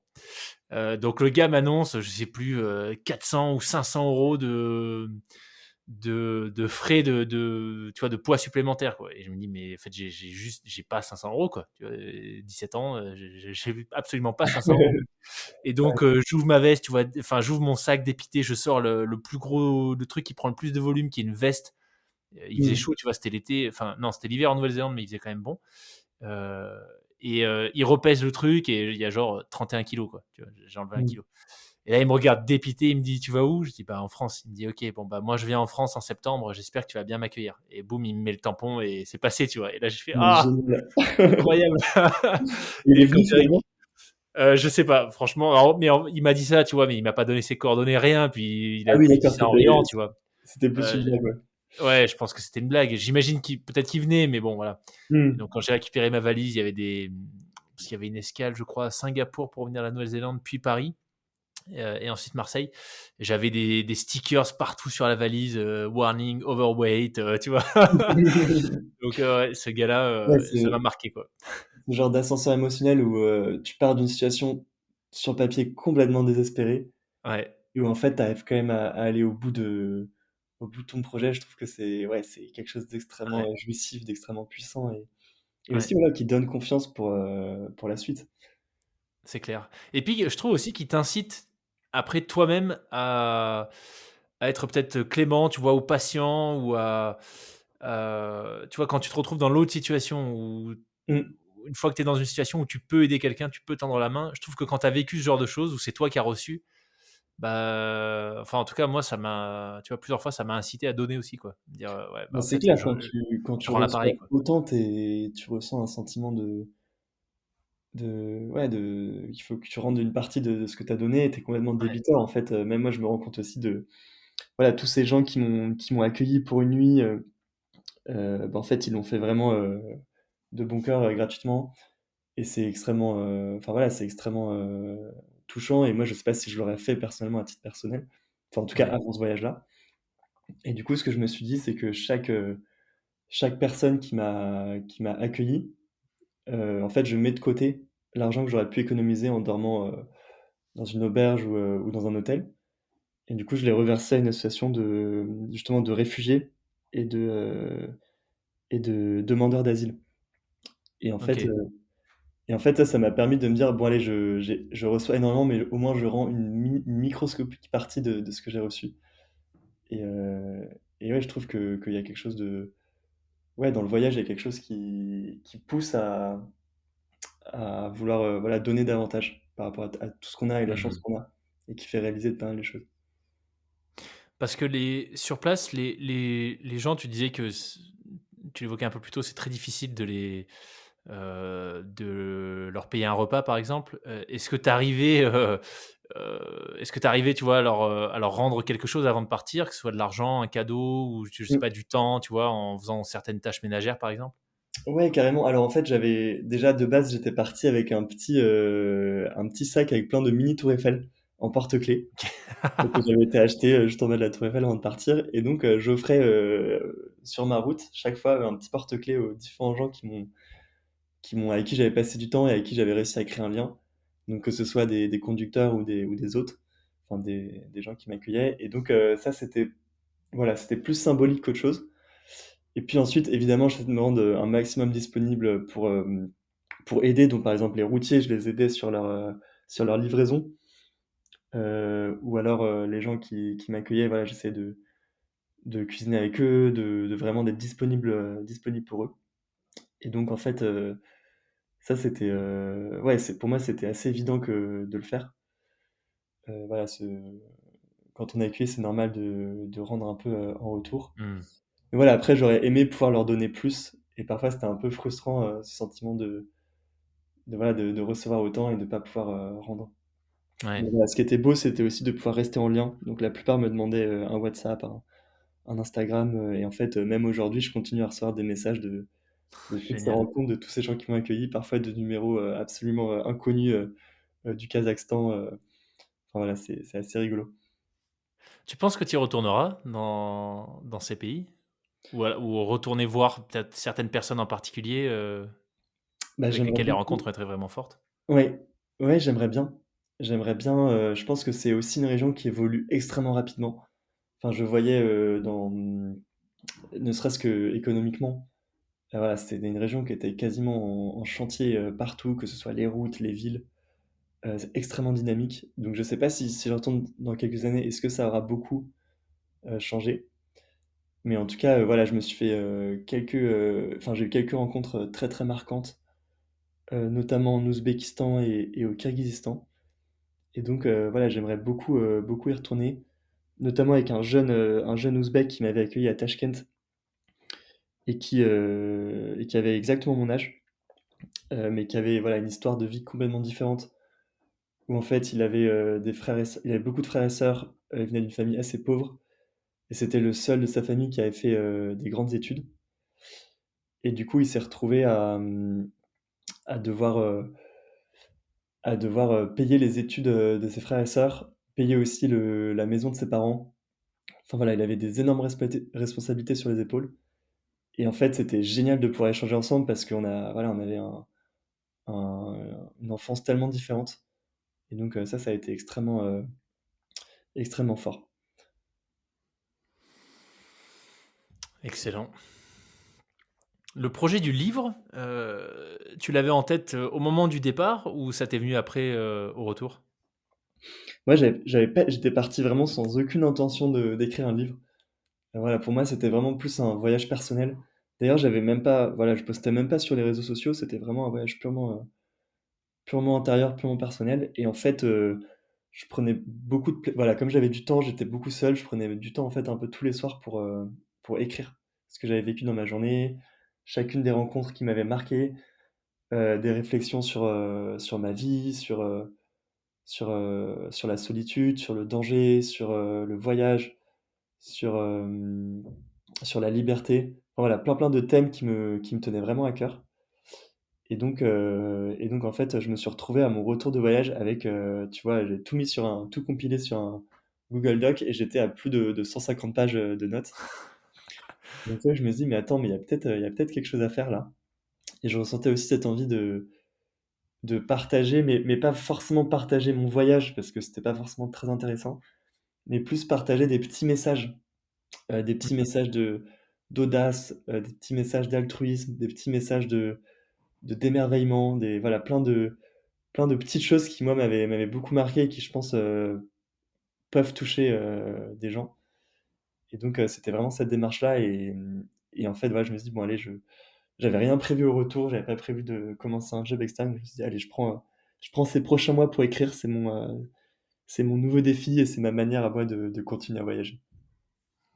donc le gars m'annonce, je sais plus, 400 ou 500 euros de frais tu vois, de poids supplémentaire, quoi. Et je me dis, mais en fait, j'ai pas 500 euros, quoi. Tu vois, 17 ans, j'ai absolument pas 500 euros. Et Ouais. donc, j'ouvre ma veste, tu vois, enfin, j'ouvre mon sac dépité, je sors le plus gros, le truc qui prend le plus de volume, qui est une veste. Il faisait Mhm. chaud, tu vois, c'était l'été, enfin, non, c'était l'hiver en Nouvelle-Zélande, mais il faisait quand même bon. Euh, et il repèse le truc et il y a genre 31 kilos, quoi. Tu vois, j'ai enlevé un Mhm. kilo. Et là, il me regarde dépité, il me dit, tu vas où? Je dis, bah, en France. Il me dit, ok, bon, bah, moi, je viens en France en septembre, j'espère que tu vas bien m'accueillir. Et boum, il me met le tampon et c'est passé, tu vois. Et là, j'ai fait, Mais ah, génial. incroyable. Il est Et comme venu c'est vrai, finalement? je sais pas, franchement, alors, mais il m'a dit ça, tu vois, mais il m'a pas donné ses coordonnées, rien. Puis il Ah a oui, plus dit d'accord, ça en riant, tu vois. c'était plus Euh, une blague, ouais. ouais, je pense que c'était une blague. J'imagine qu'il peut-être qu'il venait, mais bon, voilà. Et Mhm. donc, quand j'ai récupéré ma valise, il y avait parce qu'il y avait une escale, je crois, à Singapour pour venir à la Nouvelle-Zélande, puis Paris, et ensuite Marseille. J'avais des stickers partout sur la valise, warning, overweight, tu vois. Donc, ouais, ce gars-là, Ouais, ça m'a c'est marqué, quoi. ce genre d'ascenseur émotionnel où tu pars d'une situation sur le papier complètement désespérée Ouais, et où en fait tu arrives quand même à aller au bout de ton projet. Je trouve que c'est ouais, c'est quelque chose d'extrêmement ouais, jouissif, d'extrêmement puissant et ouais. aussi voilà, qui donne confiance pour la suite. C'est clair. Et puis, je trouve aussi qu'il t'incite après toi-même à être peut-être clément, tu vois, ou patient, ou tu vois, quand tu te retrouves dans l'autre situation, où Mmh. une fois que tu es dans une situation où tu peux aider quelqu'un, tu peux tendre la main, je trouve que quand tu as vécu ce genre de choses, où c'est toi qui as reçu, bah, enfin, en tout cas, moi, tu vois, plusieurs fois, ça m'a incité à donner aussi, quoi. Dire, ouais, bah, Bah, en c'est fait, clair quand je tu rends reçois l'appareil, quoi. autant, tu ressens un sentiment de ouais, il faut que tu rendes une partie de ce que tu as donné et tu es complètement Ouais, débiteur en fait, même moi je me rends compte aussi voilà, tous ces gens qui m'ont accueilli pour une nuit, bah, en fait, ils l'ont fait vraiment, de bon cœur, gratuitement et c'est extrêmement, enfin voilà, c'est extrêmement, touchant et moi je sais pas si je l'aurais fait personnellement à titre personnel, enfin en tout cas ouais, avant ce voyage-là et du coup ce que je me suis dit, c'est que chaque personne qui m'a accueilli, en fait, je mets de côté l'argent que j'aurais pu économiser en dormant, dans une auberge ou dans un hôtel et du coup, je l'ai reversé à une association justement de réfugiés et de demandeurs d'asile et en fait, ok. heu et en fait, ça m'a permis de me dire: «Bon allez, je reçois énormément, mais au moins je rends une microscopique partie de ce que j'ai reçu» et heu et ouais, je trouve qu'il y a quelque chose de ouais, dans le voyage, il y a quelque chose qui pousse à vouloir, voilà, donner davantage par rapport à tout ce qu'on a et la chance Mhm. qu'on a et qui fait réaliser pas mal de choses. Parce que sur place, les gens, tu disais que tu l'évoquais un peu plus tôt, c'est très difficile de leur payer un repas, par exemple. Est-ce que tu arrivais, tu vois, à leur rendre quelque chose avant de partir, que ce soit de l'argent, un cadeau ou je sais Mmh. pas, du temps, tu vois, en faisant certaines tâches ménagères, par exemple? Ouais, carrément. Alors, en fait, j'avais déjà, de base, j'étais parti avec un petit sac avec plein de mini tours Eiffel en porte-clés, que j'avais été acheter, juste en bas de la tour Eiffel avant de partir et donc j'offrais, sur ma route, chaque fois, un petit porte-clés aux différents gens avec qui j'avais passé du temps et avec qui j'avais réussi à créer un lien. Donc que ce soit des conducteurs ou des hôtes, enfin des gens qui m'accueillaient et donc ça, c'était voilà, c'était plus symbolique qu'autre chose et puis ensuite, évidemment, j'essaie de me rendre, un maximum disponible pour aider. Donc par exemple, les routiers, je les aidais sur leur livraison, ou alors, les gens qui m'accueillaient, voilà, j'essayais de cuisiner avec eux, de vraiment d'être disponible pour eux et donc en fait, ça c'était, ouais, c'est pour moi, c'était assez évident que de le faire. Voilà, quand on est accueilli, c'est normal de rendre un peu, en retour. Mmh. Mais voilà, après j'aurais aimé pouvoir leur donner plus et parfois c'était un peu frustrant, ce sentiment de voilà, de recevoir autant et de pas pouvoir, rendre. Ouais, Mais voilà, ce qui était beau, c'était aussi de pouvoir rester en lien. Donc la plupart me demandaient un WhatsApp, un Instagram, et en fait, même aujourd'hui, je continue à recevoir des messages de toutes ces génial. rencontres, de tous ces gens qui m'ont accueilli, parfois de numéros absolument inconnus du Kazakhstan. Enfin voilà, c'est assez rigolo. Tu penses que tu y retourneras dans ces pays? Ou retourner voir peut-être certaines personnes en particulier, Bah, avec j'aimerais lesquelles les rencontres beaucoup. vont être vraiment fortes? Ouais, ouais, j'aimerais bien. J'aimerais bien. Je pense que c'est aussi une région qui évolue extrêmement rapidement. Enfin, je voyais ne serait-ce que économiquement. Voilà, c'était une région qui était quasiment en chantier partout, que ce soit les routes, les villes. C'est extrêmement dynamique. Donc je sais pas si je retourne dans quelques années, est-ce que ça aura beaucoup changé? Mais en tout cas, voilà, je me suis fait enfin, j'ai eu quelques rencontres très très marquantes, notamment en Ouzbékistan et au Kirghizistan. Et donc, voilà, j'aimerais beaucoup, beaucoup y retourner, notamment avec un jeune Ouzbek qui m'avait accueilli à Tachkent et qui avait exactement mon âge, mais qui avait, voilà, une histoire de vie complètement différente. Où en fait, il avait beaucoup de frères et sœurs, il venait d'une famille assez pauvre et c'était le seul de sa famille qui avait fait, des grandes études et du coup, il s'est retrouvé à devoir, payer les études, de ses frères et sœurs, payer aussi le la maison de ses parents. Enfin voilà, il avait des énormes responsabilités sur les épaules et en fait, c'était génial de pouvoir échanger ensemble parce on avait une enfance tellement différente et donc ça a été extrêmement fort. Excellent. Le projet du livre, tu l'avais en tête, au moment du départ ou ça t'est venu après, au retour? Moi, j'avais pas j'étais parti vraiment sans aucune intention de d'écrire un livre. Voilà, pour moi, c'était vraiment plus un voyage personnel. D'ailleurs, j'avais même pas voilà, je postais même pas sur les réseaux sociaux, c'était vraiment un voyage purement intérieur, purement personnel et en fait, je prenais beaucoup de voilà, comme j'avais du temps, j'étais beaucoup seul, je prenais du temps, en fait, un peu tous les soirs pour écrire ce que j'avais vécu dans ma journée, chacune des rencontres qui m'avaient marqué, des réflexions sur ma vie, sur la solitude, sur le danger, sur, le voyage, sur, sur la liberté. Enfin, voilà, plein de thèmes qui me tenaient vraiment à cœur et donc en fait, je me suis retrouvé à mon retour de voyage avec, tu vois, j'ai tout compilé sur un Google Doc et j'étais à plus de 150 pages, de notes. Donc là, je me suis dit: «Mais attends, mais il y a peut-être quelque chose à faire là» et je ressentais aussi cette envie de partager, mais pas forcément partager mon voyage parce que c'était pas forcément très intéressant, mais plus partager des petits messages d'audace, des petits messages d'altruisme, des petits messages de d'émerveillement, des voilà, plein de petites choses qui moi m'avaient beaucoup marqué et qui je pense, peuvent toucher, des gens et donc c'était vraiment cette démarche-là et en fait, voilà, je me suis dit: «Bon allez, j'avais rien prévu au retour, j'avais pas prévu de commencer un job externe». Je me suis dit: «Allez, je prends ces prochains mois pour écrire, c'est mon nouveau défi et c'est ma manière à moi de continuer à voyager».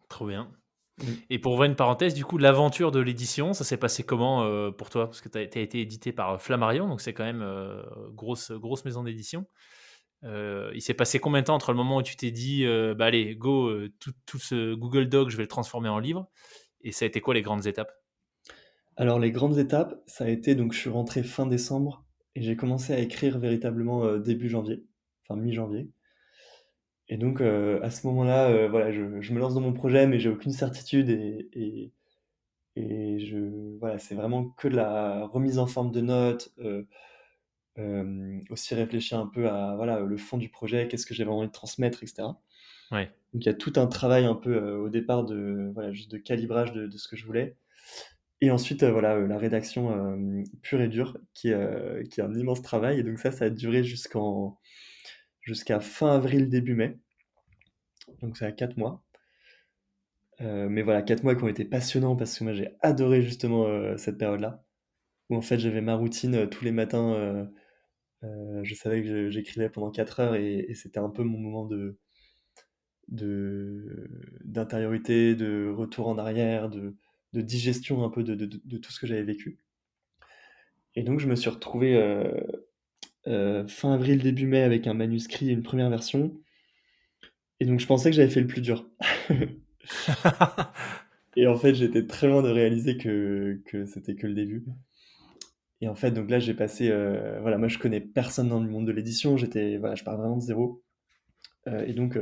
Trop bien. Mmh. Et pour ouvrir une parenthèse, du coup, l'aventure de l'édition, ça s'est passé comment, pour toi? Parce que tu as été édité par, Flammarion, donc c'est quand même, grosse maison d'édition. Il s'est passé combien de temps entre le moment où tu t'es dit, «Bah, allez, go, tout ce Google Doc, je vais le transformer en livre» et ça a été quoi les grandes étapes? Alors les grandes étapes, ça a été donc je suis rentré fin décembre et j'ai commencé à écrire véritablement, début janvier, enfin mi-janvier et donc à ce moment-là, voilà, je me lance dans mon projet mais j'ai aucune certitude et voilà, c'est vraiment que de la remise en forme de notes, aussi réfléchir un peu à voilà, le fond du projet, qu'est-ce que j'avais envie de transmettre et cetera. Ouais, Donc il y a tout un travail un peu, au départ de voilà, juste de calibrage de ce que je voulais et ensuite, voilà, la rédaction, pure et dure qui est un immense travail et donc ça a duré jusqu'à fin avril, début mai, donc ça a 4 mois. Mais voilà, 4 mois qui ont été passionnants parce que moi j'ai adoré justement, cette période-là, où en fait j'avais ma routine, tous les matins, je savais que j'écrivais pendant 4 heures et c'était un peu mon moment d'intériorité, de retour en arrière, de digestion un peu de tout ce que j'avais vécu et donc je me suis retrouvé, fin avril, début mai avec un manuscrit et une première version. Et donc je pensais que j'avais fait le plus dur. Et en fait, j'étais très loin de réaliser que c'était que le début. Et en fait, donc là, j'ai passé, voilà, moi je connais personne dans le monde de l'édition, voilà, je pars vraiment de zéro. Et donc,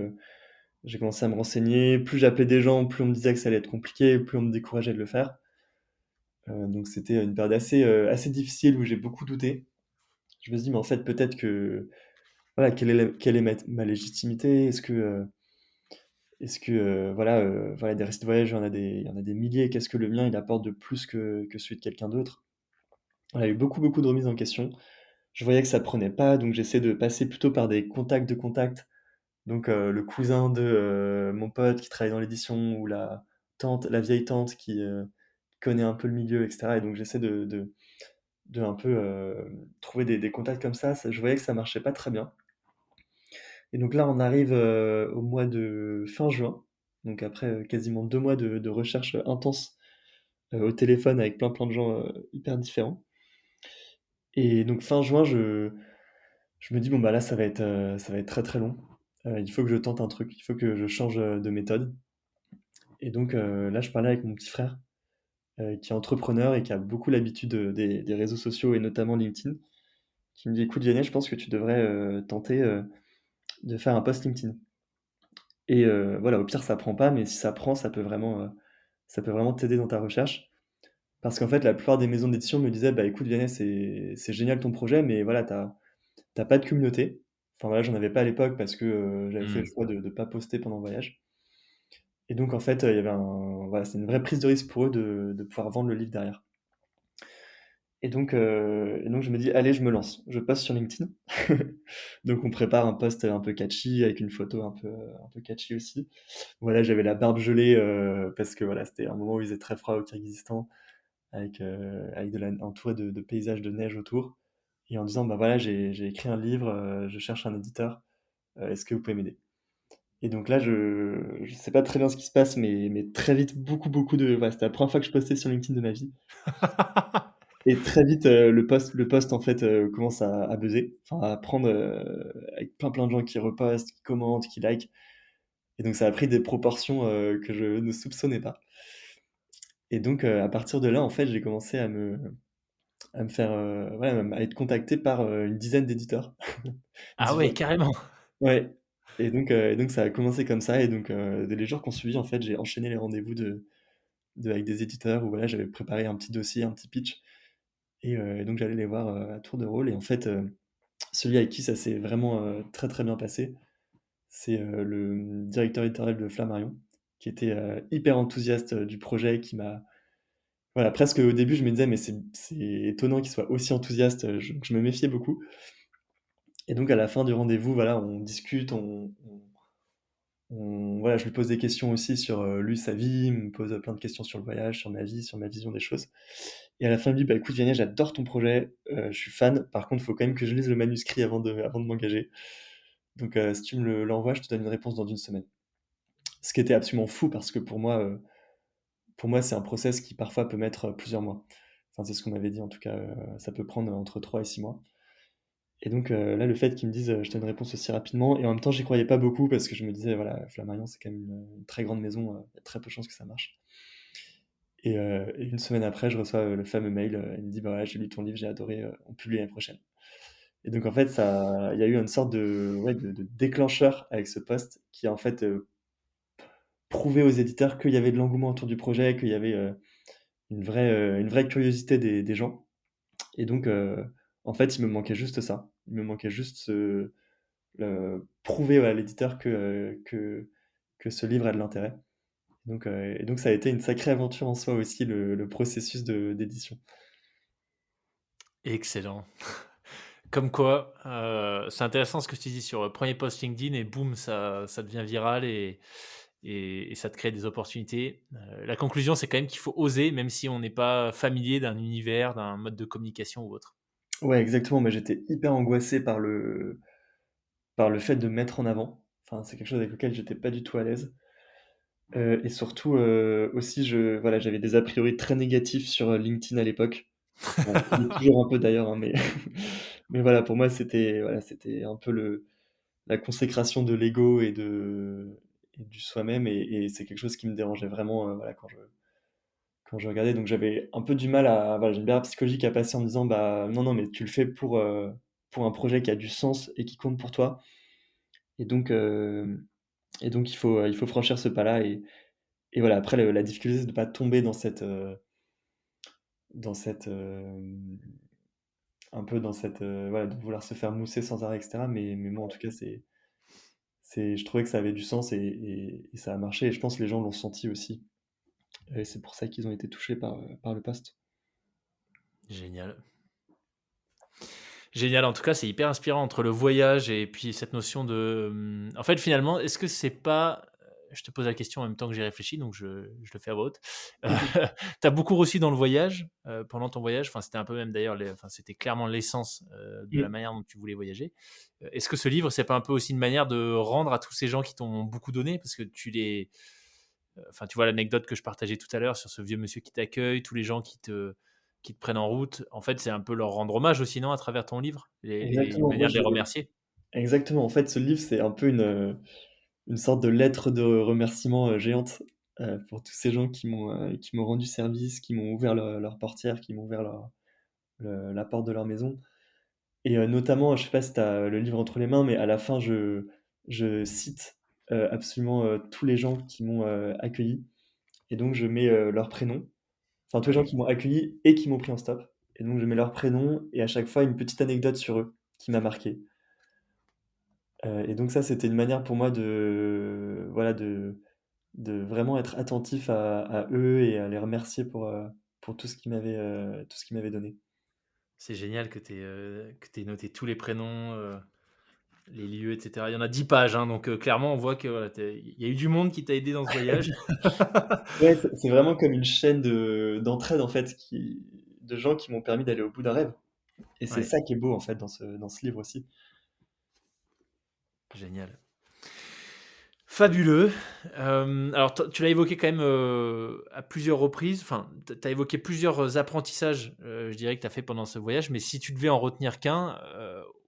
j'ai commencé à me renseigner. Plus j'appelais des gens, plus on me disait que ça allait être compliqué, plus on me décourageait de le faire. Donc c'était une période assez difficile où j'ai beaucoup douté. Je me suis dit, mais en fait, peut-être que, voilà, quelle est ma légitimité? Voilà, voilà, des récits de voyage, il y en a des milliers. Qu'est-ce que le mien, il apporte de plus que celui de quelqu'un d'autre? Voilà, il y a eu beaucoup, beaucoup de remises en question. Je voyais que ça prenait pas, donc j'essaie de passer plutôt par des contacts de contacts. Donc le cousin de mon pote qui travaille dans l'édition, ou la vieille tante qui connaît un peu le milieu, etc. Et donc j'essaie de un peu trouver des contacts comme ça. Je voyais que ça marchait pas très bien. Et donc là, on arrive au mois de fin juin. Donc après quasiment 2 mois de recherche intense au téléphone avec plein plein de gens hyper différents. Et donc fin juin, je me dis, bon bah là, ça va être très très long. Il faut que je tente un truc, il faut que je change de méthode. Et donc là, je parlais avec mon petit frère qui est entrepreneur et qui a beaucoup l'habitude des réseaux sociaux et notamment LinkedIn, qui me dit, écoute Vianney, je pense que tu devrais tenter de faire un post LinkedIn. Et voilà, au pire, ça prend pas, mais si ça prend, ça peut vraiment t'aider dans ta recherche. Parce qu'en fait, la plupart des maisons d'édition me disaient, bah écoute Vianney, c'est génial ton projet, mais voilà, t'as pas de communauté. Enfin voilà, j'en avais pas à l'époque parce que j'avais fait le Hmm. choix de ne pas poster pendant le voyage. Et donc en fait, il y avait voilà, c'est une vraie prise de risque pour eux de pouvoir vendre le livre derrière. Et donc je me dis, allez, je me lance. Je poste sur LinkedIn. Donc on prépare un post un peu catchy avec une photo un peu catchy aussi. Voilà, j'avais la barbe gelée parce que voilà, c'était un moment où il faisait très froid au Kyrgyzstan, avec entouré de paysages de neige autour. Et en disant, bah voilà, j'ai écrit un livre, je cherche un éditeur, est-ce que vous pouvez m'aider? Et donc là, je sais pas très bien ce qui se passe, mais très vite, beaucoup voilà, c'était la première fois que je postais sur LinkedIn de ma vie. Et très vite, le post en fait commence à buzzer, enfin à prendre avec plein de gens qui repostent, qui commentent, qui like. Et donc ça a pris des proportions que je ne soupçonnais pas. Et donc à partir de là, en fait, j'ai commencé à me faire, voilà, à être contacté par une dizaine d'éditeurs Ah ouais, différents. carrément. Ouais. Et donc ça a commencé comme ça. Et donc les jours qu'on suivi, en fait, j'ai enchaîné les rendez-vous avec des éditeurs où voilà, j'avais préparé un petit dossier, un petit pitch. Et donc j'allais les voir à tour de rôle. Et en fait, celui avec qui ça s'est vraiment très très bien passé, c'est le directeur éditorial de Flammarion, qui était hyper enthousiaste du projet, qui m'a... Voilà, presque au début, je me disais, mais c'est étonnant qu'il soit aussi enthousiaste, je me méfiais beaucoup. Et donc à la fin du rendez-vous, voilà, on discute, voilà, je lui pose des questions aussi sur lui, sa vie, il me pose plein de questions sur le voyage, sur ma vie, sur ma vision des choses. Et à la fin, il me dit, bah écoute Vianney, j'adore ton projet, je suis fan, par contre, il faut quand même que je lise le manuscrit avant de m'engager. Donc si tu l'envoies, je te donne une réponse dans une semaine. Ce qui était absolument fou parce que pour moi c'est un process qui parfois peut mettre plusieurs mois. Enfin, c'est ce qu'on m'avait dit en tout cas, ça peut prendre entre 3 et 6 mois. Et donc là, le fait qu'ils me disent je te donne une réponse aussi rapidement, et en même temps, j'y croyais pas beaucoup parce que je me disais, voilà, Flammarion, c'est quand même une très grande maison, il y a très peu de chances que ça marche. Et une semaine après, je reçois le fameux mail, il me dit, bah voilà, j'ai lu ton livre, j'ai adoré, on publie l'année prochaine. Et donc en fait, il y a eu une sorte ouais, de déclencheur avec ce poste qui a en fait prouvé aux éditeurs qu'il y avait de l'engouement autour du projet, qu'il y avait une vraie curiosité des gens. Et donc, en fait, il me manquait juste ça. Il me manquait juste prouver à l'éditeur que ce livre a de l'intérêt. Et donc, ça a été une sacrée aventure en soi aussi, le processus d'édition. Excellent. Comme quoi, c'est intéressant ce que tu dis sur le premier post LinkedIn et boum, ça devient viral et ça te crée des opportunités. La conclusion, c'est quand même qu'il faut oser, même si on n'est pas familier d'un univers, d'un mode de communication ou autre. Ouais, exactement. Mais j'étais hyper angoissé par le fait de me mettre en avant. Enfin, c'est quelque chose avec lequel j'étais pas du tout à l'aise. Et surtout, aussi, voilà, j'avais des a priori très négatifs sur LinkedIn à l'époque. Bon, il est toujours un peu d'ailleurs, hein, mais Mais voilà, pour moi, c'était un peu la consécration de l'ego et du soi-même, et c'est quelque chose qui me dérangeait vraiment, voilà, quand je regardais. Donc j'avais un peu du mal à, voilà, j'ai une barrière psychologique à passer en me disant, bah non, non, mais tu le fais pour un projet qui a du sens et qui compte pour toi. Et donc, il faut franchir ce pas-là. Et voilà, après, la difficulté, c'est de ne pas tomber dans cette, un peu dans cette, voilà, de vouloir se faire mousser sans arrêt, etc. Mais moi, en tout cas, je trouvais que ça avait du sens, et ça a marché. Et je pense que les gens l'ont senti aussi. Et c'est pour ça qu'ils ont été touchés par le post. Génial. Génial, en tout cas, c'est hyper inspirant entre le voyage et puis cette notion de, en fait, finalement, est-ce que c'est pas, je te pose la question en même temps que j'y réfléchis, donc je le fais à voix haute. Heu, tu as beaucoup reçu dans le voyage, pendant ton voyage, enfin, c'était un peu même d'ailleurs les enfin, c'était clairement l'essence, de la Mmh. manière dont tu voulais voyager. Est-ce que ce livre, c'est pas un peu aussi une manière de rendre à tous ces gens qui t'ont beaucoup donné? Parce que tu les enfin, tu vois l'anecdote que je partageais tout à l'heure sur ce vieux monsieur qui t'accueille, tous les gens qui te prennent en route. En fait, c'est un peu leur rendre hommage aussi, non, à travers ton livre? Une Exactement, moi manière de je les l'ai remercier? exactement. En fait, ce livre, c'est un peu une sorte de lettre de remerciement, géante, pour tous ces gens qui m'ont rendu service, qui m'ont ouvert leur portière, qui m'ont ouvert la porte de leur maison. Et notamment, je sais pas si tu as le livre entre les mains, mais à la fin, je cite, absolument, tous les gens qui m'ont, accueilli, et donc je mets, leur prénom, enfin tous les gens Ouais, qui m'ont accueilli et qui m'ont pris en stop, et donc je mets leur prénom et à chaque fois une petite anecdote sur eux qui m'a marqué. Et donc ça, c'était une manière pour moi de, voilà, de vraiment être attentif à eux et à les remercier pour tout ce qu'ils m'avaient donné. c'est génial que tu noté tous les prénoms, les lieux et cetera. Il y en a 10 pages, hein, donc clairement, on voit que, voilà, il y a eu du monde qui t'a aidé dans ce voyage. Ouais, c'est vraiment comme une chaîne d'entraide, en fait, de gens qui m'ont permis d'aller au bout d'un rêve, et c'est Ouais, ça qui est beau, en fait, dans ce livre aussi. génial. Fabuleux. Alors tu l'as évoqué quand même, à plusieurs reprises, enfin, tu as évoqué plusieurs apprentissages, je dirais que tu as fait pendant ce voyage, mais si tu devais en retenir qu'un,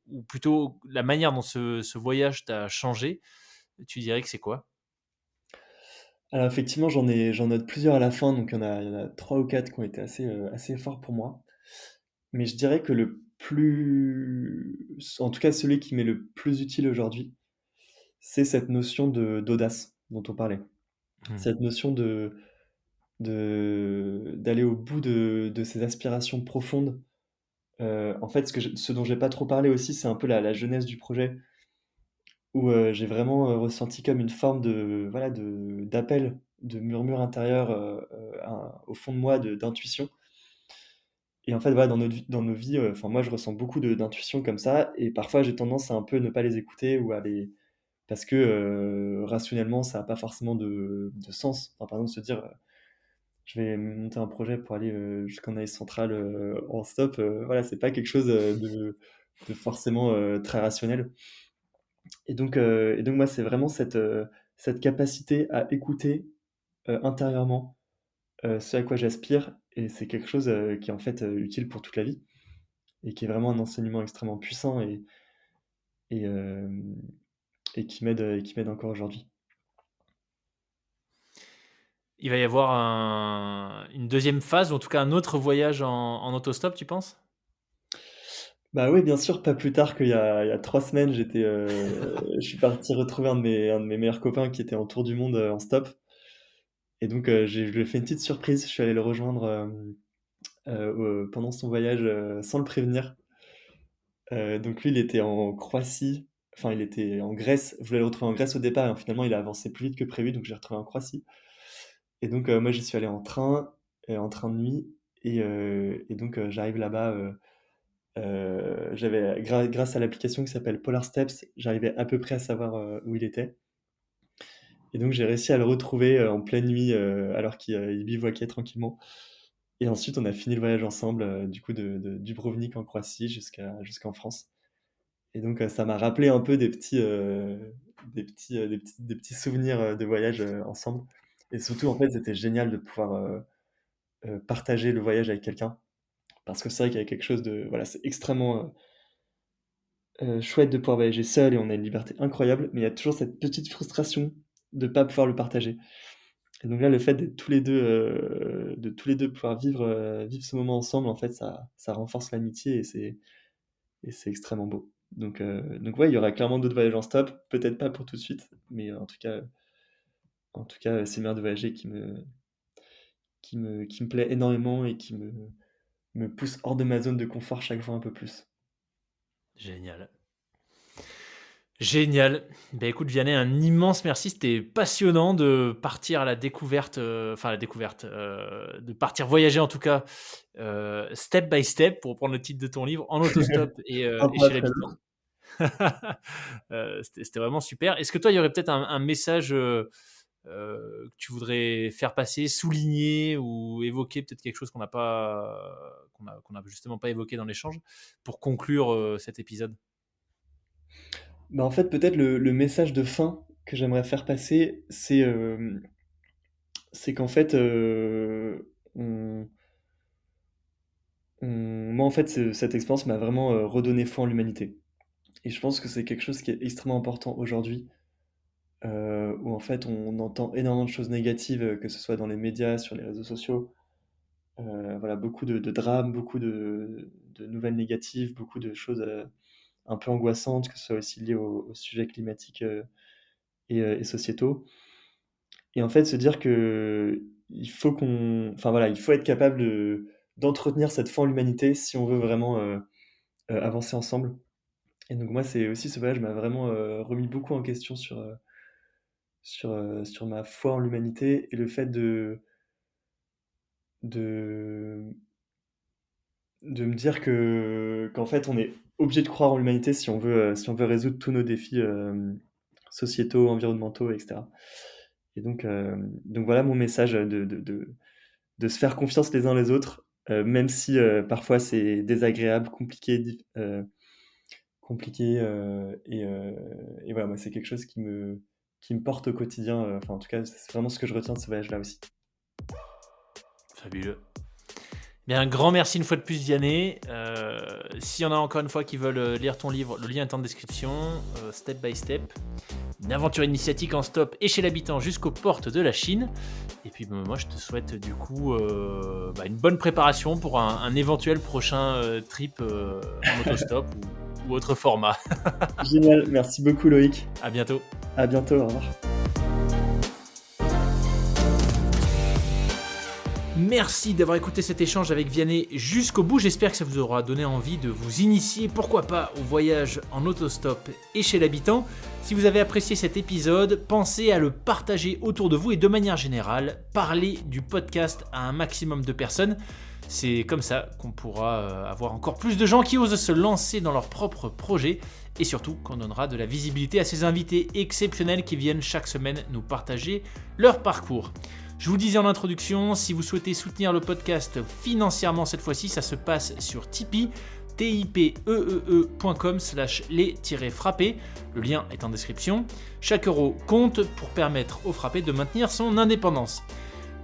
ou plutôt la manière dont ce voyage t'a changé, tu dirais que c'est quoi? Alors effectivement, j'en note plusieurs à la fin, donc il y en a 3 ou 4 qui ont été assez forts pour moi. Mais je dirais que en tout cas celui qui m'est le plus utile aujourd'hui, c'est cette notion d'audace dont on parlait. Mmh. Cette notion d'aller au bout de ses aspirations profondes. En fait, ce dont j'ai pas trop parlé aussi, c'est un peu la jeunesse du projet, où, j'ai vraiment, ressenti comme une forme de, voilà, d'appel, de murmure intérieur, au fond de moi, d'intuition. Et en fait, voilà, dans nos vies, enfin moi je ressens beaucoup d'intuitions comme ça, et parfois j'ai tendance à un peu ne pas les écouter, ou à les parce que, rationnellement ça a pas forcément de sens. Enfin, par exemple, se dire, je vais monter un projet pour aller, jusqu'en Asie centrale, en stop, voilà, c'est pas quelque chose, de forcément, très rationnel. Et donc moi, c'est vraiment cette capacité à écouter, intérieurement, ce à quoi j'aspire, et c'est quelque chose, qui est en fait, utile pour toute la vie, et qui est vraiment un enseignement extrêmement puissant, et hem et qui m'aide encore aujourd'hui. Il va y avoir une deuxième phase ou en tout cas un autre voyage en autostop, tu penses? Bah oui, bien sûr, pas plus tard qu'il y a 3 semaines, je suis parti retrouver un de mes meilleurs copains qui était en tour du monde, en stop, et donc je lui ai fait une petite surprise. Je suis allé le rejoindre, pendant son voyage, sans le prévenir. Donc lui, il était en Croatie, enfin il était en Grèce. Je voulais le retrouver en Grèce au départ, et finalement il a avancé plus vite que prévu, donc j'ai retrouvé en Croatie. Et donc moi j'y suis allé en train de nuit, et donc j'arrive là-bas, j'avais grâce à l'application qui s'appelle Polar Steps, j'arrivais à peu près à savoir, où il était, et donc j'ai réussi à le retrouver, en pleine nuit, alors il bivouaquait tranquillement, et ensuite on a fini le voyage ensemble, du coup de Dubrovnik en Croatie jusqu'en France. Et donc ça m'a rappelé un peu des petits souvenirs, de voyage, ensemble, et surtout, en fait, c'était génial de pouvoir, partager le voyage avec quelqu'un, parce que c'est vrai qu'il y a quelque chose de, voilà, c'est extrêmement, chouette de pouvoir voyager seul et on a une liberté incroyable, mais il y a toujours cette petite frustration de pas pouvoir le partager. Et donc là, le fait d'être tous les 2 pouvoir vivre ce moment ensemble, en fait, ça renforce l'amitié et c'est extrêmement beau. Donc ouais, il y aura clairement d'autres voyages en stop, peut-être pas pour tout de suite, mais en tout cas, c'est une manière de voyager qui me plaît énormément et qui me pousse hors de ma zone de confort chaque fois un peu plus. Génial. Génial. Ben écoute, Vianney, un immense merci. C'était passionnant de partir à la découverte, de partir voyager en tout cas, step by step, pour reprendre le titre de ton livre, en autostop et Sympa, chez très l'habitant. bien. C'était vraiment super. Est-ce que toi, il y aurait peut-être un message que tu voudrais faire passer, souligner ou évoquer, peut-être quelque chose qu'on a justement pas évoqué dans l'échange, pour conclure cet épisode? Bah, en fait, peut-être le message de fin que j'aimerais faire passer, c'est qu'en fait, moi, en fait, cette expérience m'a vraiment, redonné foi en l'humanité et je pense que c'est quelque chose qui est extrêmement important aujourd'hui, où en fait, on entend énormément de choses négatives, que ce soit dans les médias, sur les réseaux sociaux. Voilà, beaucoup de drames, beaucoup de nouvelles négatives, beaucoup de choses, un peu angoissantes, que ce soit aussi liées aux sujets climatiques, et sociétaux. Et en fait, se dire qu'il faut enfin voilà, il faut être capable d'entretenir cette foi en l'humanité si on veut vraiment, avancer ensemble. Et donc moi, c'est aussi ce voyage m'a vraiment, remis beaucoup en question sur ma foi en l'humanité et le fait de de me dire qu'en fait, on est obligé de croire en l'humanité si on veut résoudre tous nos défis, sociétaux, environnementaux et cetera. Et donc voilà mon message, de se faire confiance les uns les autres, même si, parfois c'est désagréable, compliqué, et voilà, moi, c'est quelque chose qui me porte au quotidien, enfin, en tout cas, c'est vraiment ce que je retiens de ce voyage-là aussi. Fabuleux. Bien, un grand merci une fois de plus, Vianney. S'il y en a encore une fois qui veulent lire ton livre, le lien est en description. Step by Step. Une aventure initiatique en stop et chez l'habitant jusqu'aux portes de la Chine. Et puis moi, je te souhaite du coup une bonne préparation pour un éventuel prochain trip en autostop ou autre format. Génial, merci beaucoup Loïc. À bientôt. À bientôt, au revoir. Merci d'avoir écouté cet échange avec Vianney jusqu'au bout. J'espère que ça vous aura donné envie de vous initier, pourquoi pas, au voyage en autostop et chez l'habitant. Si vous avez apprécié cet épisode, pensez à le partager autour de vous et de manière générale, parlez du podcast à un maximum de personnes. C'est comme ça qu'on pourra avoir encore plus de gens qui osent se lancer dans leurs propres projets et surtout qu'on donnera de la visibilité à ces invités exceptionnels qui viennent chaque semaine nous partager leur parcours. Je vous disais en introduction, si vous souhaitez soutenir le podcast financièrement cette fois-ci, ça se passe sur Tipeee, tipeee.com/les-frappés. Le lien est en description. Chaque euro compte pour permettre au frappé de maintenir son indépendance.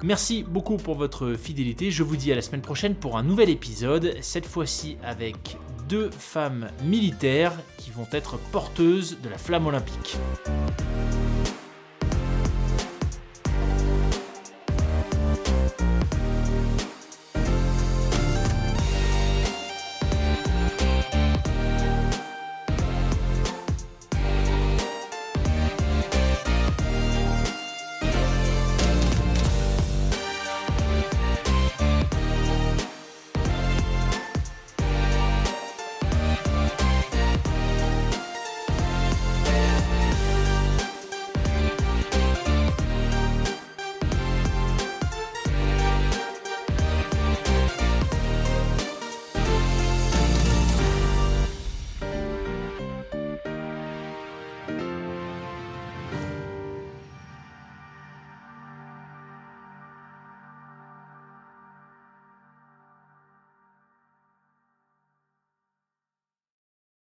Merci beaucoup pour votre fidélité. Je vous dis à la semaine prochaine pour un nouvel épisode, cette fois-ci avec 2 femmes militaires qui vont être porteuses de la flamme olympique.